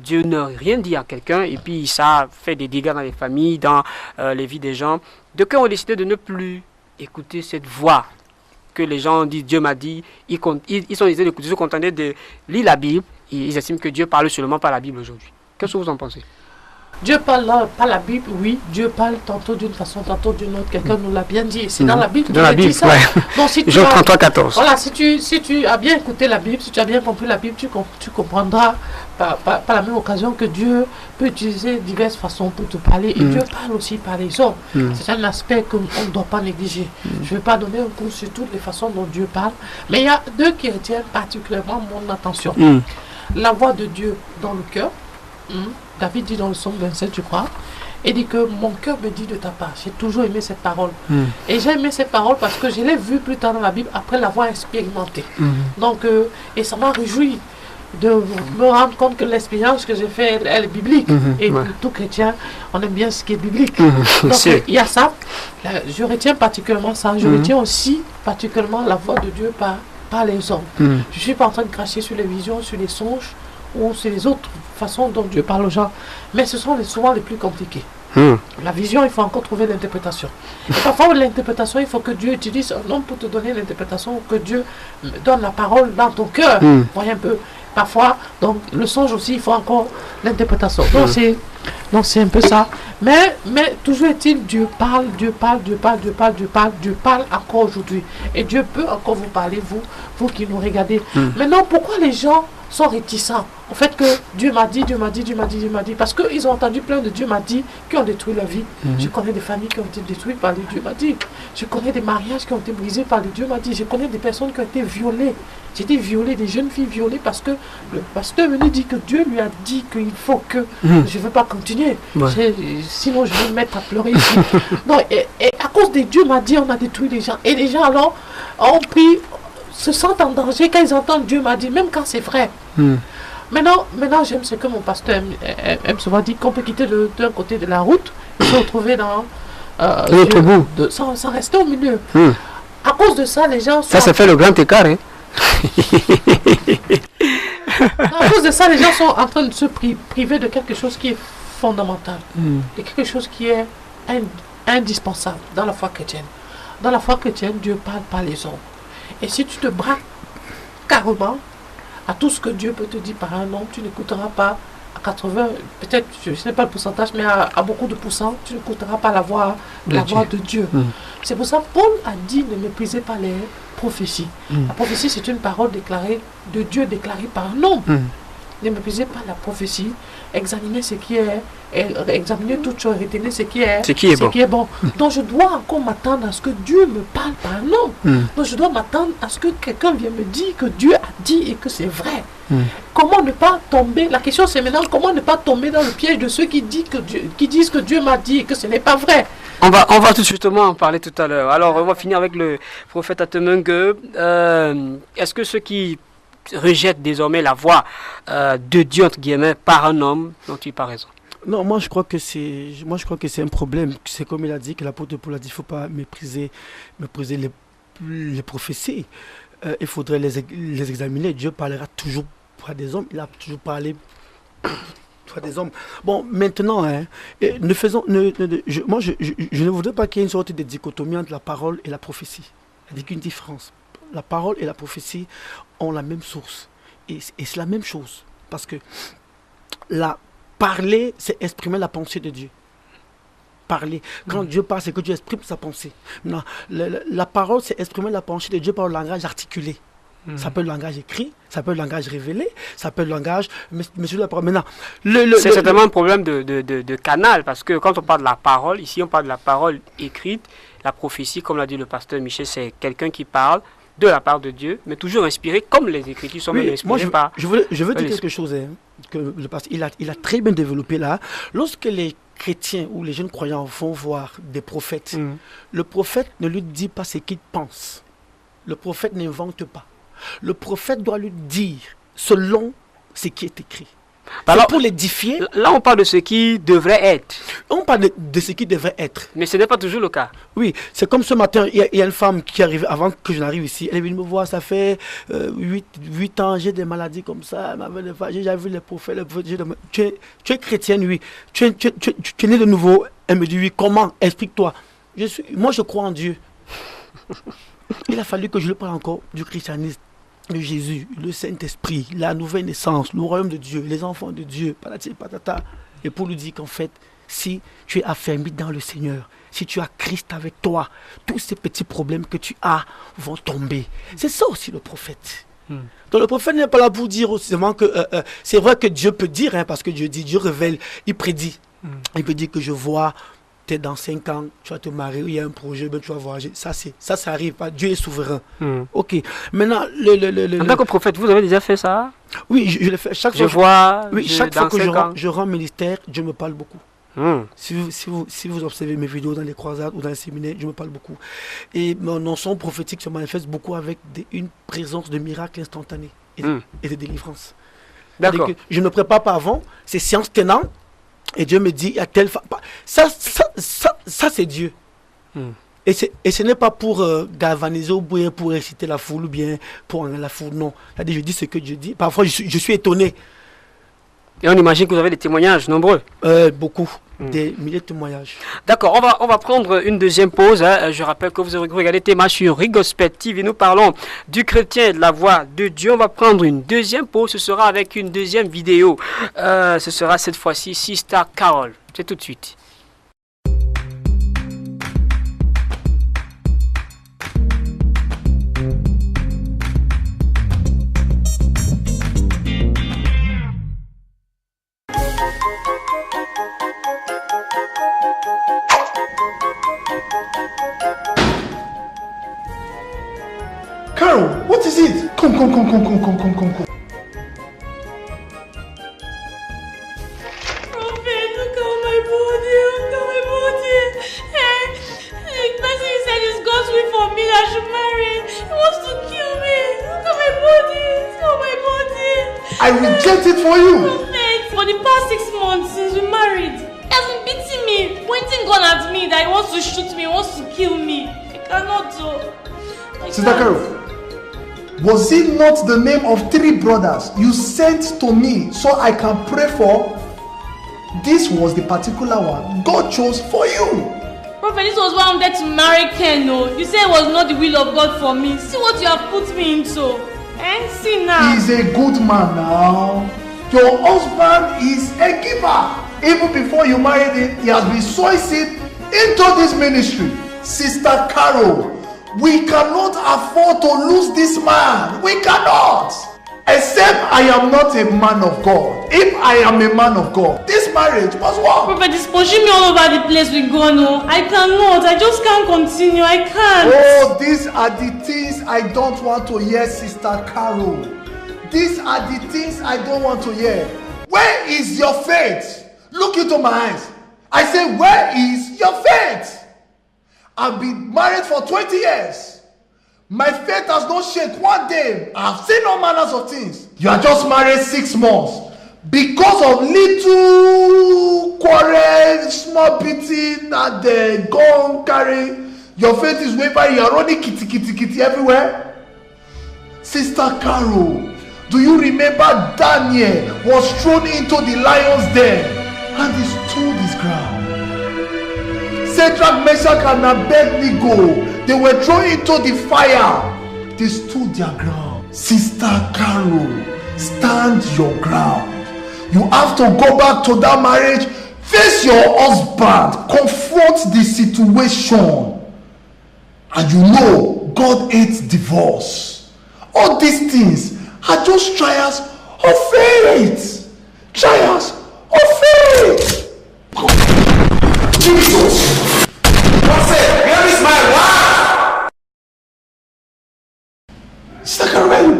Speaker 1: Dieu ne rien dit à quelqu'un et puis ça fait des dégâts dans les familles, dans les vies des gens. D'aucuns ont décidé de ne plus écouter cette voix que les gens disent Dieu m'a dit. Ils sont décidés d'écouter, ils se contentaient de lire la Bible. Ils estiment que Dieu parle seulement par la Bible aujourd'hui. Qu'est-ce que vous en pensez?
Speaker 5: Dieu parle par la Bible, oui. Dieu parle tantôt d'une façon, tantôt d'une autre. Quelqu'un nous l'a bien dit. C'est dans la Bible.
Speaker 1: Dans la Bible,
Speaker 5: ça.
Speaker 1: Ouais.
Speaker 5: Donc, si
Speaker 1: Jean 33, 14.
Speaker 5: Voilà, si tu as bien écouté la Bible, si tu as bien compris la Bible, tu comprendras par la même occasion que Dieu peut utiliser diverses façons pour te parler. Et Dieu parle aussi par les hommes. C'est un aspect qu'on ne doit pas négliger. Je ne vais pas donner un cours sur toutes les façons dont Dieu parle. Mais il y a deux qui retiennent particulièrement mon attention. La voix de Dieu dans le cœur. David dit dans le psaume 27, je crois, et dit que mon cœur me dit de ta part. J'ai toujours aimé cette parole. Et j'ai aimé cette parole parce que je l'ai vue plus tard dans la Bible après l'avoir expérimentée. Donc, et ça m'a réjoui de me rendre compte que l'expérience que j'ai faite, elle est biblique. Et pour tout chrétien, on aime bien ce qui est biblique. Donc, il y a ça. Je retiens particulièrement ça. Je retiens aussi particulièrement la voix de Dieu par les hommes. Je ne suis pas en train de cracher sur les visions, sur les songes, ou sur les autres façons dont Dieu parle aux gens. Mais ce sont souvent les plus compliqués. La vision, il faut encore trouver l'interprétation. Et parfois, l'interprétation, il faut que Dieu utilise un homme pour te donner l'interprétation, que Dieu donne la parole dans ton cœur. Voyez un peu. Parfois, donc, le songe aussi, il faut encore l'interprétation. Donc, c'est un peu ça. Mais toujours est-il, Dieu parle encore aujourd'hui. Et Dieu peut encore vous parler, vous qui nous regardez. Maintenant, pourquoi les gens sont réticents au fait que Dieu m'a dit, parce qu'ils ont entendu plein de Dieu m'a dit qui ont détruit leur vie. Je connais des familles qui ont été détruites par le Dieu m'a dit. Je connais des mariages qui ont été brisés par le Dieu m'a dit. Je connais des personnes qui ont été violées. J'ai été violée, des jeunes filles violées parce que le pasteur me dit que Dieu lui a dit qu'il faut que je ne veux pas continuer. Sinon je vais me mettre à pleurer ici. Non, et à cause de Dieu m'a dit, on a détruit les gens. Et les gens alors ont pris, se sentent en danger quand ils entendent Dieu m'a dit, même quand c'est vrai. Maintenant j'aime ce que mon pasteur aime souvent dire, qu'on peut quitter d'un côté de la route et se retrouver dans l'autre bout, sans rester au milieu. À cause de ça, les gens sont...
Speaker 1: Ça fait le grand écart, hein.
Speaker 5: À cause de ça, les gens sont en train de se priver de quelque chose qui est fondamental, de quelque chose qui est indispensable dans la foi chrétienne. Dans la foi chrétienne, Dieu parle par les hommes. Et si tu te braques carrément à tout ce que Dieu peut te dire par un homme, tu n'écouteras pas à 80, peut-être, je ne sais pas le pourcentage, mais à beaucoup de pourcents, tu n'écouteras pas la voix de Dieu. C'est pour ça que Paul a dit ne méprisez pas les prophéties. La prophétie, c'est une parole déclarée de Dieu, déclarée par un homme. Ne méprisez pas la prophétie, examinez ce qui est, examinez toute chose, retenez ce qui est bon. Donc je dois encore m'attendre à ce que Dieu me parle par un homme. Donc je dois m'attendre à ce que quelqu'un vienne me dire que Dieu a dit et que c'est vrai. Comment ne pas tomber, la question c'est maintenant, comment ne pas tomber dans le piège de ceux qui disent que Dieu m'a dit et que ce n'est pas vrai.
Speaker 1: On va tout justement en parler tout à l'heure. Alors, on va finir avec le prophète Atemenge. Est-ce que ceux qui rejettent désormais la voix de Dieu, entre guillemets, par un homme, dont il pas raison?
Speaker 2: Non, moi je crois que c'est un problème. C'est comme il a dit, que l'apôtre Paul a dit, il ne faut pas mépriser les prophéties. Il faudrait les examiner. Dieu parlera toujours par des hommes. Il a toujours parlé par des hommes. Bon, maintenant, hein, je ne voudrais pas qu'il y ait une sorte de dichotomie entre la parole et la prophétie. Il n'y a qu'une différence. La parole et la prophétie ont la même source. Et c'est la même chose. Parce que parler, c'est exprimer la pensée de Dieu. Parler. Quand Dieu parle, c'est que Dieu exprime sa pensée. Non, la parole, c'est exprimer la pensée de Dieu par le langage articulé. Ça peut être le langage écrit, ça peut être le langage révélé, ça peut être le langage... Mais sur la parole, maintenant...
Speaker 1: C'est certainement un problème de canal, parce que quand on parle de la parole, ici on parle de la parole écrite, la prophétie, comme l'a dit le pasteur Michel, c'est quelqu'un qui parle de la part de Dieu, mais toujours inspiré comme les Écritures sont même inspirées par...
Speaker 2: Je veux dire quelque chose, hein, que le pasteur, il a très bien développé là. Lorsque les chrétiens ou les jeunes croyants vont voir des prophètes, le prophète ne lui dit pas ce qu'il pense. Le prophète n'invente pas. Le prophète doit lui dire selon ce qui est écrit. Alors, pour l'édifier.
Speaker 1: Là, on parle de ce qui devrait être.
Speaker 2: On parle de ce qui devrait être.
Speaker 1: Mais ce n'est pas toujours le cas.
Speaker 2: Oui, c'est comme ce matin, il y a une femme qui arrive, avant que je n'arrive ici, elle est venue me voir, ça fait 8 ans, j'ai des maladies comme ça, j'ai déjà vu les prophètes, tu es chrétienne, oui. Tu es né de nouveau. Elle me dit, oui, comment? Explique-toi. Moi, je crois en Dieu. Il a fallu que je lui parle encore du christianisme, de Jésus, le Saint-Esprit, la nouvelle naissance, le royaume de Dieu, les enfants de Dieu, patati patata. Et pour lui dire qu'en fait, si tu es affermi dans le Seigneur, si tu as Christ avec toi, tous ces petits problèmes que tu as vont tomber. C'est ça aussi le prophète. Donc le prophète n'est pas là pour dire aussi seulement que c'est vrai que Dieu peut dire, hein, parce que Dieu dit, Dieu révèle, il prédit. Il peut dire que je vois... Peut-être dans 5 ans, tu vas te marier, il y a un projet, ben tu vas voyager. Ça arrive. Dieu est souverain. Ok. Maintenant,
Speaker 1: en tant que prophète, vous avez déjà fait ça?
Speaker 2: Oui, je le fais. Chaque fois que je rends ministère, Dieu me parle beaucoup. Si vous observez mes vidéos dans les croisades ou dans les séminaires, je me parle beaucoup. Et mon son prophétique se manifeste beaucoup avec une présence de miracles instantanés et de délivrance.
Speaker 1: D'accord.
Speaker 2: Je ne me prépare pas avant, c'est science tenante. Et Dieu me dit, il y a telle femme. Ça c'est Dieu. Et ce n'est pas pour galvaniser ou bien pour inciter la foule ou bien pour la foule. Non. Je dis ce que Dieu dit. Parfois, je suis étonné.
Speaker 1: Et on imagine que vous avez des témoignages nombreux.
Speaker 2: Beaucoup. Des milliers de témoignages.
Speaker 1: D'accord, on va prendre une deuxième pause. Hein. Je rappelle que vous regardez Théma sur Rigospel TV. Nous parlons du chrétien et de la voix de Dieu. On va prendre une deuxième pause. Ce sera avec une deuxième vidéo. Ce sera cette fois-ci Sister Carol. C'est tout de suite.
Speaker 4: Carol, what is it? Come.
Speaker 3: Prophet, look at my body. Hey, the person you said is God's will for me that I should marry. He wants to kill me. Look at my body.
Speaker 4: I reject it for you.
Speaker 3: Prophet, for the past 6 months since we married, he has been beating me, pointing gun at me that he wants to shoot me, he wants to kill me. I cannot do.
Speaker 4: Sister Carol, was it not the name of 3 brothers you sent to me so I can pray for? This was the particular one God chose for you.
Speaker 3: Prophet, this was why I wanted to marry Ken. No, you said it was not the will of God for me. See what you have put me into. See now.
Speaker 4: He's a good man now. Your husband is a giver. Even before you married him, he has been sowing seed into this ministry. Sister Carol, we cannot afford to lose this man. We cannot. Except I am not a man of God. If I am a man of God, this marriage must work.
Speaker 3: Prophet is pushing me all over the place with God. No, I cannot. I just can't continue. I can't.
Speaker 4: Oh, these are the things I don't want to hear, Sister Carol. These are the things I don't want to hear. Where is your faith? Look into my eyes. I say, where is your faith? I've been married for 20 years. My faith has not shaken one day. I've seen all manners of things. You are just married 6 months. Because of little quarrel, small beating, and then gun carry, your faith is wavering. You are running kitty everywhere. Sister Carol, do you remember Daniel was thrown into the lion's den and he stood his ground? Shadrach, Meshach, and Abednego, they were thrown into the fire. They stood their ground. Sister Carol, stand your ground. You have to go back to that marriage. Face your husband. Confront the situation. And you know God hates divorce. All these things are just trials of faith. Trials of faith. Jesus. God said, here is my wife. Sister Carol.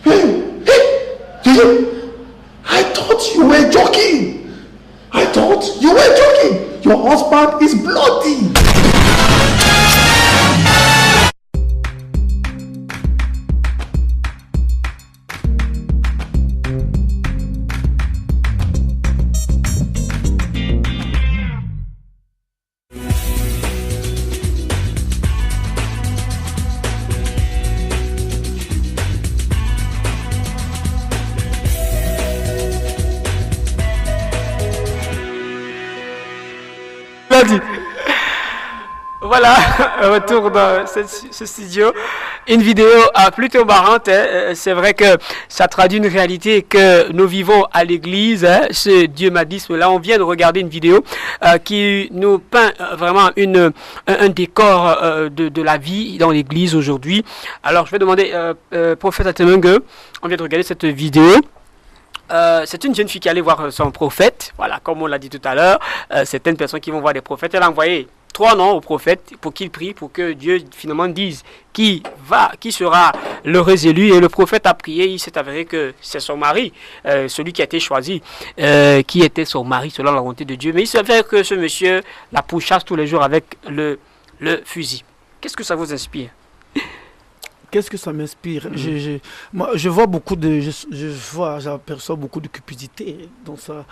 Speaker 4: Hey. I thought you were joking. Your husband is bloody.
Speaker 1: Voilà, retour dans ce studio. Une vidéo plutôt marrante. C'est vrai que ça traduit une réalité que nous vivons à l'église. Ce Dieu m'a dit cela. On vient de regarder une vidéo qui nous peint vraiment un décor de la vie dans l'église aujourd'hui. Alors, je vais demander, prophète Atemengue, on vient de regarder cette vidéo. C'est une jeune fille qui allait voir son prophète. Voilà, comme on l'a dit tout à l'heure, certaines personnes qui vont voir des prophètes, elle a envoyé 3 noms au prophète pour qu'il prie, pour que Dieu finalement dise qui sera l'heureux élu. Et le prophète a prié, il s'est avéré que c'est son mari, celui qui a été choisi, qui était son mari selon la volonté de Dieu. Mais il s'avère que ce monsieur la pourchasse tous les jours avec le fusil. Qu'est-ce que ça vous inspire?
Speaker 2: Qu'est-ce que ça m'inspire? Moi, je vois beaucoup de... j'aperçois beaucoup de cupidité dans ça.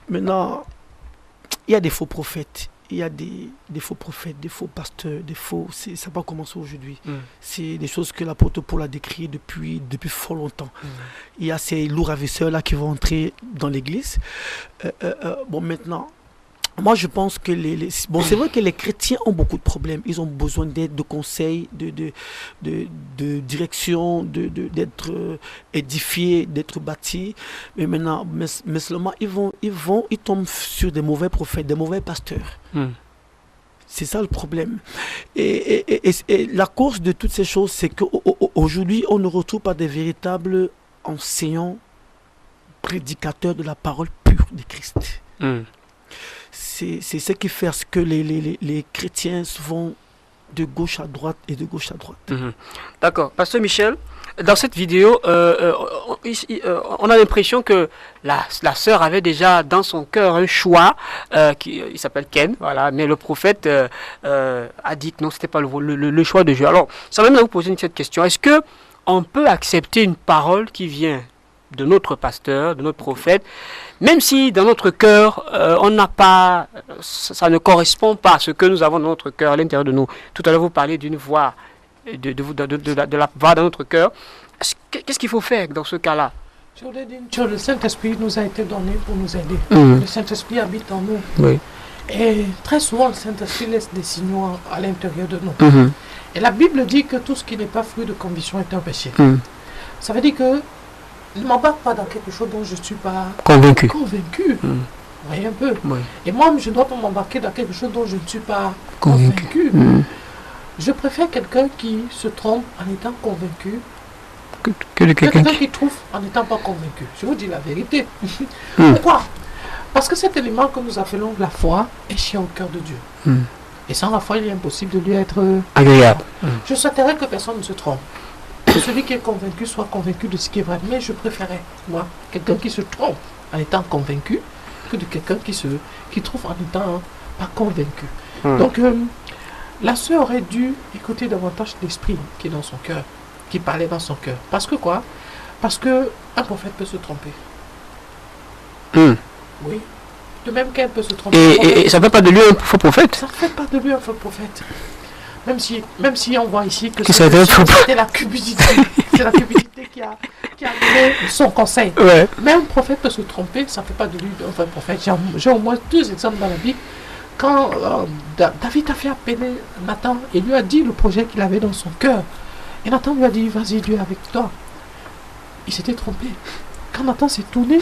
Speaker 2: Maintenant, il y a des faux prophètes. Il y a des faux prophètes, des faux pasteurs, des faux... Ça n'a pas commencé aujourd'hui. C'est des choses que l'apôtre Paul a décrites depuis fort longtemps. Il y a ces lourds ravisseurs-là qui vont entrer dans l'église. Bon, maintenant... Moi, je pense que c'est vrai que les chrétiens ont beaucoup de problèmes. Ils ont besoin d'aide, de conseils, de direction, d'être édifiés, d'être bâtis. Mais maintenant, mais seulement, ils tombent sur des mauvais prophètes, des mauvais pasteurs. C'est ça le problème. Et la cause de toutes ces choses, c'est qu'aujourd'hui, on ne retrouve pas des véritables enseignants, prédicateurs de la parole pure de Christ. C'est ce qui fait que les chrétiens vont de gauche à droite et de gauche à droite.
Speaker 1: D'accord. Pasteur Michel, dans cette vidéo, on a l'impression que la sœur avait déjà dans son cœur un choix, il s'appelle Ken, voilà, mais le prophète a dit que non, ce n'était pas le choix de Dieu. Alors, ça m'amène à vous poser cette question. Est-ce qu'on peut accepter une parole qui vient de notre pasteur, de notre prophète, même si dans notre cœur, on n'a pas, ça ne correspond pas à ce que nous avons dans notre cœur, à l'intérieur de nous. Tout à l'heure, vous parliez d'une voix, de la voix dans notre cœur. Qu'est-ce qu'il faut faire dans ce cas-là?
Speaker 5: Je voulais dire une chose, le Saint-Esprit nous a été donné pour nous aider. Le Saint-Esprit habite en nous. Oui. Et très souvent, le Saint-Esprit laisse des signaux à l'intérieur de nous. Et la Bible dit que tout ce qui n'est pas fruit de conviction est un péché. Ça veut dire que ne m'embarque pas dans quelque chose dont je ne suis pas convaincu. Voyez un peu. Oui. Et moi, je ne dois pas m'embarquer dans quelque chose dont je ne suis pas convaincu. Je préfère quelqu'un qui se trompe en étant convaincu que quelqu'un qui trouve en n'étant pas convaincu. Je vous dis la vérité. Pourquoi? Parce que cet élément que nous appelons la foi est cher au cœur de Dieu. Et sans la foi, il est impossible de lui être agréable. Je souhaiterais que personne ne se trompe. Que celui qui est convaincu soit convaincu de ce qui est vrai. Mais je préférais, moi, quelqu'un qui se trompe en étant convaincu que de quelqu'un qui trouve en étant pas convaincu. Donc, la sœur aurait dû écouter davantage l'esprit qui est dans son cœur, qui parlait dans son cœur. Parce que quoi? Parce que un prophète peut se tromper. Oui. De même qu'elle peut se tromper.
Speaker 1: Et ça ne fait pas de lui un faux prophète?
Speaker 5: Ça ne fait pas de lui un faux prophète. Même si on voit ici que
Speaker 1: c'était
Speaker 5: la cupidité. C'est la cupidité qui a donné son conseil.
Speaker 1: Ouais.
Speaker 5: Mais un prophète peut se tromper, ça ne fait pas de lui un vrai prophète. J'ai au moins 2 exemples dans la Bible. Quand David a fait appeler Nathan et lui a dit le projet qu'il avait dans son cœur. Et Nathan lui a dit, vas-y, Dieu est avec toi. Il s'était trompé. Quand Nathan s'est tourné,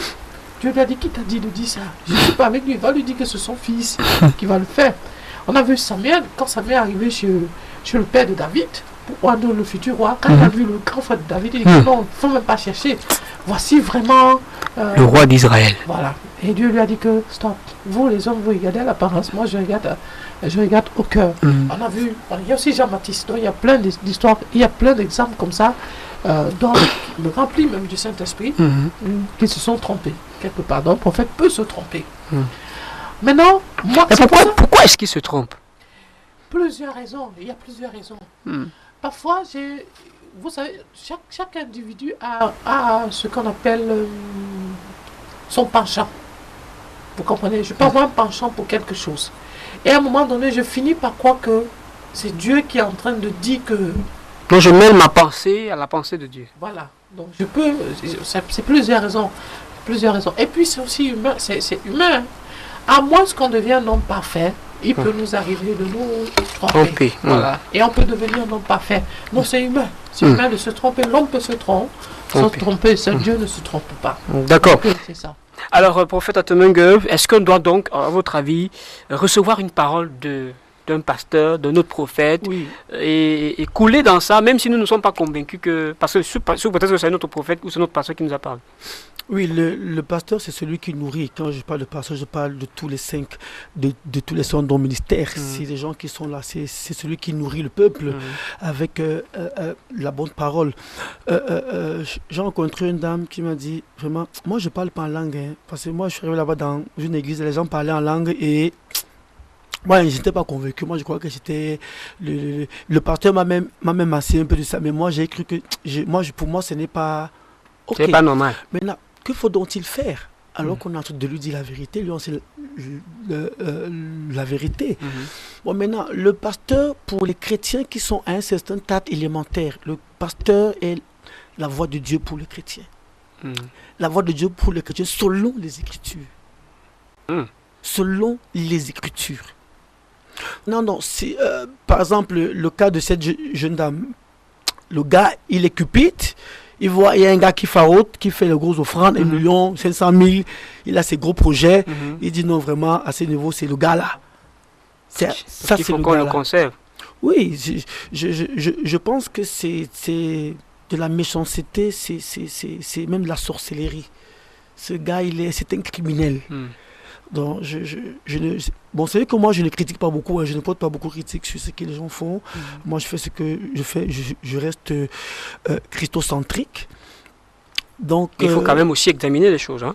Speaker 5: Dieu lui a dit, qui t'a dit de dire ça? Je ne suis pas avec lui, va lui dire que c'est son fils qui va le faire. On a vu Samuel, quand Samuel est arrivé chez le père de David, pour le futur roi, quand il a vu le grand frère de David, il dit, non, il ne faut même pas chercher. Voici vraiment...
Speaker 1: le roi d'Israël.
Speaker 5: Voilà. Et Dieu lui a dit que, stop, vous les hommes, vous regardez l'apparence, moi je regarde au cœur. On a vu, il y a aussi Jean-Baptiste, donc il y a plein d'histoires, il y a plein d'exemples comme ça, dans le rempli même du Saint-Esprit, qui se sont trompés, quelque part. Donc le prophète peut se tromper. Maintenant, moi,
Speaker 1: pourquoi est-ce qu'il se trompe?
Speaker 5: Plusieurs raisons, il y a plusieurs raisons. Parfois, vous savez, chaque individu a ce qu'on appelle son penchant. Vous comprenez? Je peux avoir un penchant pour quelque chose. Et à un moment donné, je finis par croire que c'est Dieu qui est en train de dire que...
Speaker 1: Donc je mêle ma pensée à la pensée de Dieu.
Speaker 5: Voilà. Donc je peux... C'est plusieurs raisons. Plusieurs raisons. Et puis c'est aussi humain. C'est humain. À moins qu'on devienne un homme parfait, il peut nous arriver de nous tromper. Voilà. Et on peut devenir un homme parfait. Non, c'est humain. C'est humain de se tromper. L'homme peut se tromper. Seul Dieu ne se trompe pas.
Speaker 1: D'accord.
Speaker 5: C'est ça.
Speaker 1: Alors, prophète Atemengue, est-ce qu'on doit donc, à votre avis, recevoir une parole d'un pasteur, d'un autre prophète, et couler dans ça, même si nous ne sommes pas convaincus que... Parce que peut-être que c'est notre prophète ou c'est notre pasteur qui nous a parlé.
Speaker 2: Oui, le pasteur, c'est celui qui nourrit. Quand je parle de pasteur, je parle de tous les 5, de tous les 100 dons ministères. C'est les gens qui sont là. C'est celui qui nourrit le peuple avec la bonne parole. J'ai rencontré une dame qui m'a dit, vraiment, moi je parle pas en langue. Parce que moi, je suis arrivé là-bas dans une église, les gens parlaient en langue et... Moi, je n'étais pas convaincu. Moi, je crois que c'était... Le pasteur m'a même assis un peu de ça. Mais moi, j'ai cru que... pour moi, ce n'est pas...
Speaker 1: Okay. C'est pas normal.
Speaker 2: Maintenant, que faut-il faire? Alors qu'on est en train de lui dire la vérité, lui, on sait la vérité. Bon, maintenant, le pasteur, pour les chrétiens qui sont à un certain stade élémentaire, le pasteur est la voix de Dieu pour les chrétiens. La voix de Dieu pour les chrétiens selon les Écritures. Selon les Écritures. Non, c'est par exemple le cas de cette jeune dame. Le gars, il est cupide. Il voit, il y a un gars qui fait le gros offrande, 1 million, 500 000. Il a ses gros projets. Il dit non, vraiment, à ce niveau, c'est le gars là. Ça, c'est le gars là.
Speaker 1: Le conserve.
Speaker 2: Oui, je pense que c'est de la méchanceté, c'est même de la sorcellerie. Ce gars, c'est un criminel. Donc, bon, c'est vrai que moi, je ne critique pas beaucoup, je ne porte pas beaucoup de critiques sur ce que les gens font. Moi, je fais ce que je fais, je reste christocentrique. Donc,
Speaker 1: il faut quand même aussi examiner les choses.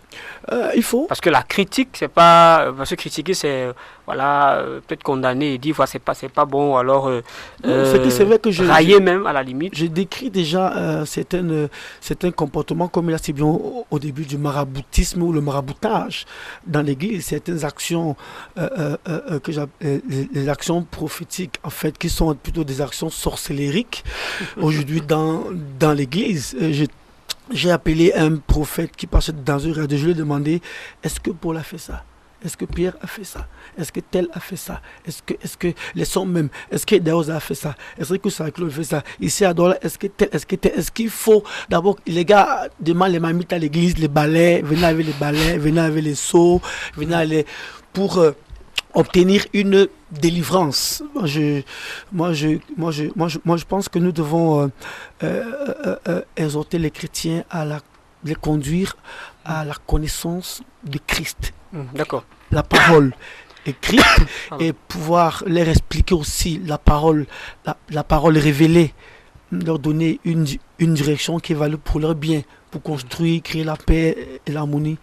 Speaker 2: Il faut.
Speaker 1: Parce que la critique, c'est pas... Parce que critiquer, c'est peut-être condamner et dire c'est pas bon, alors
Speaker 2: c'est vrai que
Speaker 1: railler même à la limite.
Speaker 2: Je décris déjà certains comportements, comme il a si bien au début du maraboutisme ou le maraboutage dans l'église, certaines actions que j'appelle les actions prophétiques, en fait, qui sont plutôt des actions sorcellériques. Aujourd'hui, dans l'église, j'ai appelé un prophète qui passait dans une radio. Je lui ai demandé, est-ce que Paul a fait ça? Est-ce que Pierre a fait ça? Est-ce que tel a fait ça? Est-ce que les sons même? Est-ce que Daouz a fait ça? Est-ce que Saint-Claude a fait ça? Ici à Douala, est-ce qu'il faut d'abord, les gars demandent les mamites à l'église, les balais, venez avec les balais, venez avec les seaux, pour obtenir une délivrance. Moi, je pense que nous devons exhorter les chrétiens à les conduire à la connaissance de Christ.
Speaker 1: D'accord.
Speaker 2: La parole écrite et pouvoir leur expliquer aussi la parole révélée, leur donner une direction qui est valable pour leur bien, pour construire, créer la paix et l'harmonie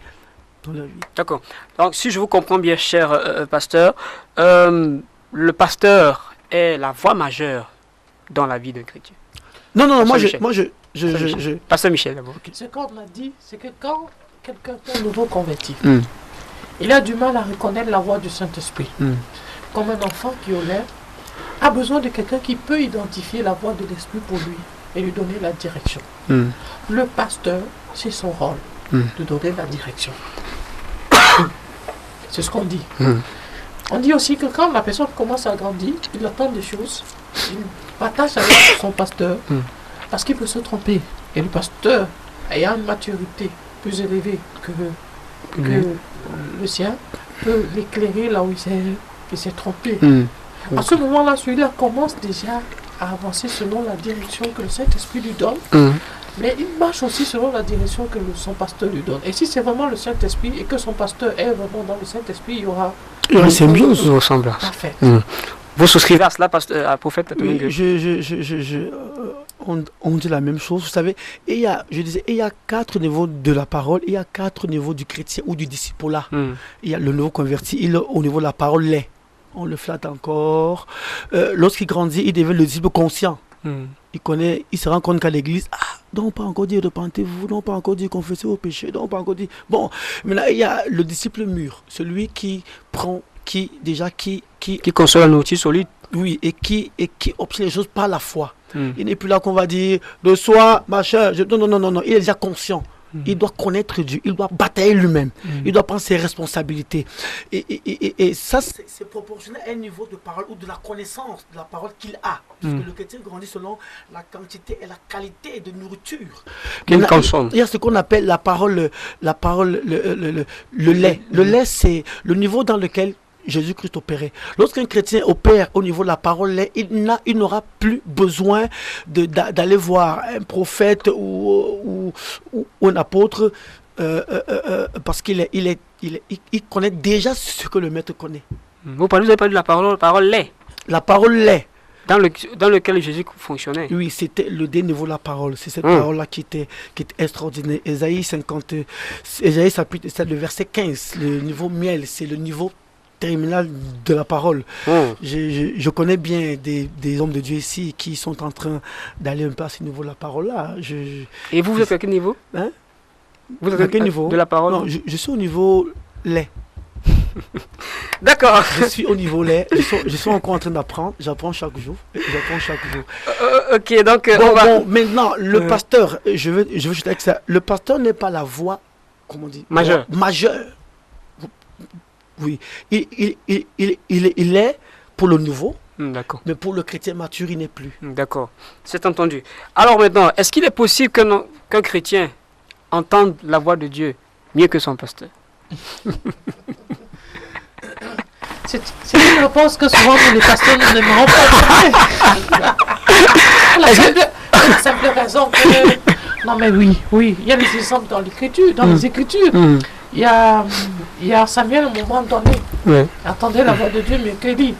Speaker 2: dans la vie.
Speaker 1: D'accord. Donc, si je vous comprends bien, cher pasteur, le pasteur est la voix majeure dans la vie d'un chrétien.
Speaker 2: Non,
Speaker 1: Pasteur
Speaker 2: moi,
Speaker 1: Michel. Pasteur Michel, d'abord.
Speaker 5: Ce qu'on a dit, c'est que quand quelqu'un est nouveau converti,
Speaker 1: Mm.
Speaker 5: il a du mal à reconnaître la voix du Saint-Esprit.
Speaker 1: Mm.
Speaker 5: Comme un enfant qui a besoin de quelqu'un qui peut identifier la voix de l'Esprit pour lui et lui donner la direction.
Speaker 1: Mm.
Speaker 5: Le pasteur, c'est son rôle de donner la direction. C'est ce qu'on dit.
Speaker 1: Mm.
Speaker 5: On dit aussi que quand la personne commence à grandir, il attend des choses, il partage avec son pasteur, parce qu'il peut se tromper. Et le pasteur, ayant une maturité plus élevée que le sien, peut l'éclairer là où il s'est trompé. À ce moment-là, celui-là commence déjà à avancer selon la direction que le Saint-Esprit lui donne, mais il marche aussi selon la direction que son pasteur lui donne. Et si c'est vraiment le Saint-Esprit et que son pasteur est vraiment dans le Saint-Esprit, il y aura
Speaker 2: une symbiose.
Speaker 1: Ressemblance.
Speaker 5: parfait.
Speaker 1: Vous souscrivez à cela, prophète
Speaker 2: Oui,
Speaker 1: Domingue?
Speaker 2: on dit la même chose, vous savez. Et il y a 4 niveaux de la parole, il y a 4 niveaux du chrétien ou du disciple-là. Il y a le nouveau converti, au niveau de la parole, l'est. On le flatte encore. Lorsqu'il grandit, il devient le disciple conscient. Il se rend compte qu'à l'église, donc pas encore dit repentez-vous, donc pas encore dit confessez vos péchés, donc pas encore dit. Bon, maintenant il y a le disciple mûr, celui qui prend, qui
Speaker 1: conçoit la nourriture solide.
Speaker 2: oui, et qui obtient les choses par la foi. Il n'est plus là qu'on va dire de soi, machin. Non, il est déjà conscient. Il doit connaître Dieu, il doit batailler lui-même, il doit prendre ses responsabilités. Et ça, c'est proportionnel à un niveau de parole ou de la connaissance de la parole qu'il a. Parce que le chrétien grandit selon la quantité et la qualité de nourriture
Speaker 1: Qu'il consomme.
Speaker 2: Il y a ce qu'on appelle la parole, le lait. Le lait, c'est le niveau dans lequel Jésus-Christ opérait. Lorsqu'un chrétien opère au niveau de la parole, il n'aura plus besoin d'aller voir un prophète ou un apôtre parce qu'il connaît déjà ce que le maître connaît.
Speaker 1: Vous avez parlé de la parole lait.
Speaker 2: La parole lait.
Speaker 1: Dans lequel Jésus fonctionnait.
Speaker 2: Oui, c'était le niveau de la parole. C'est cette parole-là qui était extraordinaire. Ésaïe chapitre 7, le verset 15. Le niveau miel, c'est le niveau terminal de la parole. Je connais bien des hommes de Dieu ici qui sont en train d'aller un peu à ce niveau de la parole-là.
Speaker 1: Et vous êtes à quel niveau?
Speaker 2: Vous êtes à quel niveau
Speaker 1: de la parole?
Speaker 2: Non, je suis au niveau lait.
Speaker 1: D'accord.
Speaker 2: Je suis au niveau lait. Je suis encore en train d'apprendre. J'apprends chaque jour.
Speaker 1: Ok, donc
Speaker 2: bon, maintenant, le pasteur, je veux juste avec ça. Le pasteur n'est pas la voix, comment on dit, majeure. Oui, il est pour le nouveau, mais pour le chrétien mature, il n'est plus.
Speaker 1: D'accord, c'est entendu. Alors maintenant, est-ce qu'il est possible qu'un chrétien entende la voix de Dieu mieux que son pasteur?
Speaker 5: C'est une réponse que souvent les pasteurs n'aimeront pas. Pour la simple raison que... Non mais oui, il y a des exemples dans l'écriture, les Écritures. Il y a Samuel, à un moment donné, attendait la voix de Dieu, mais qu'Élie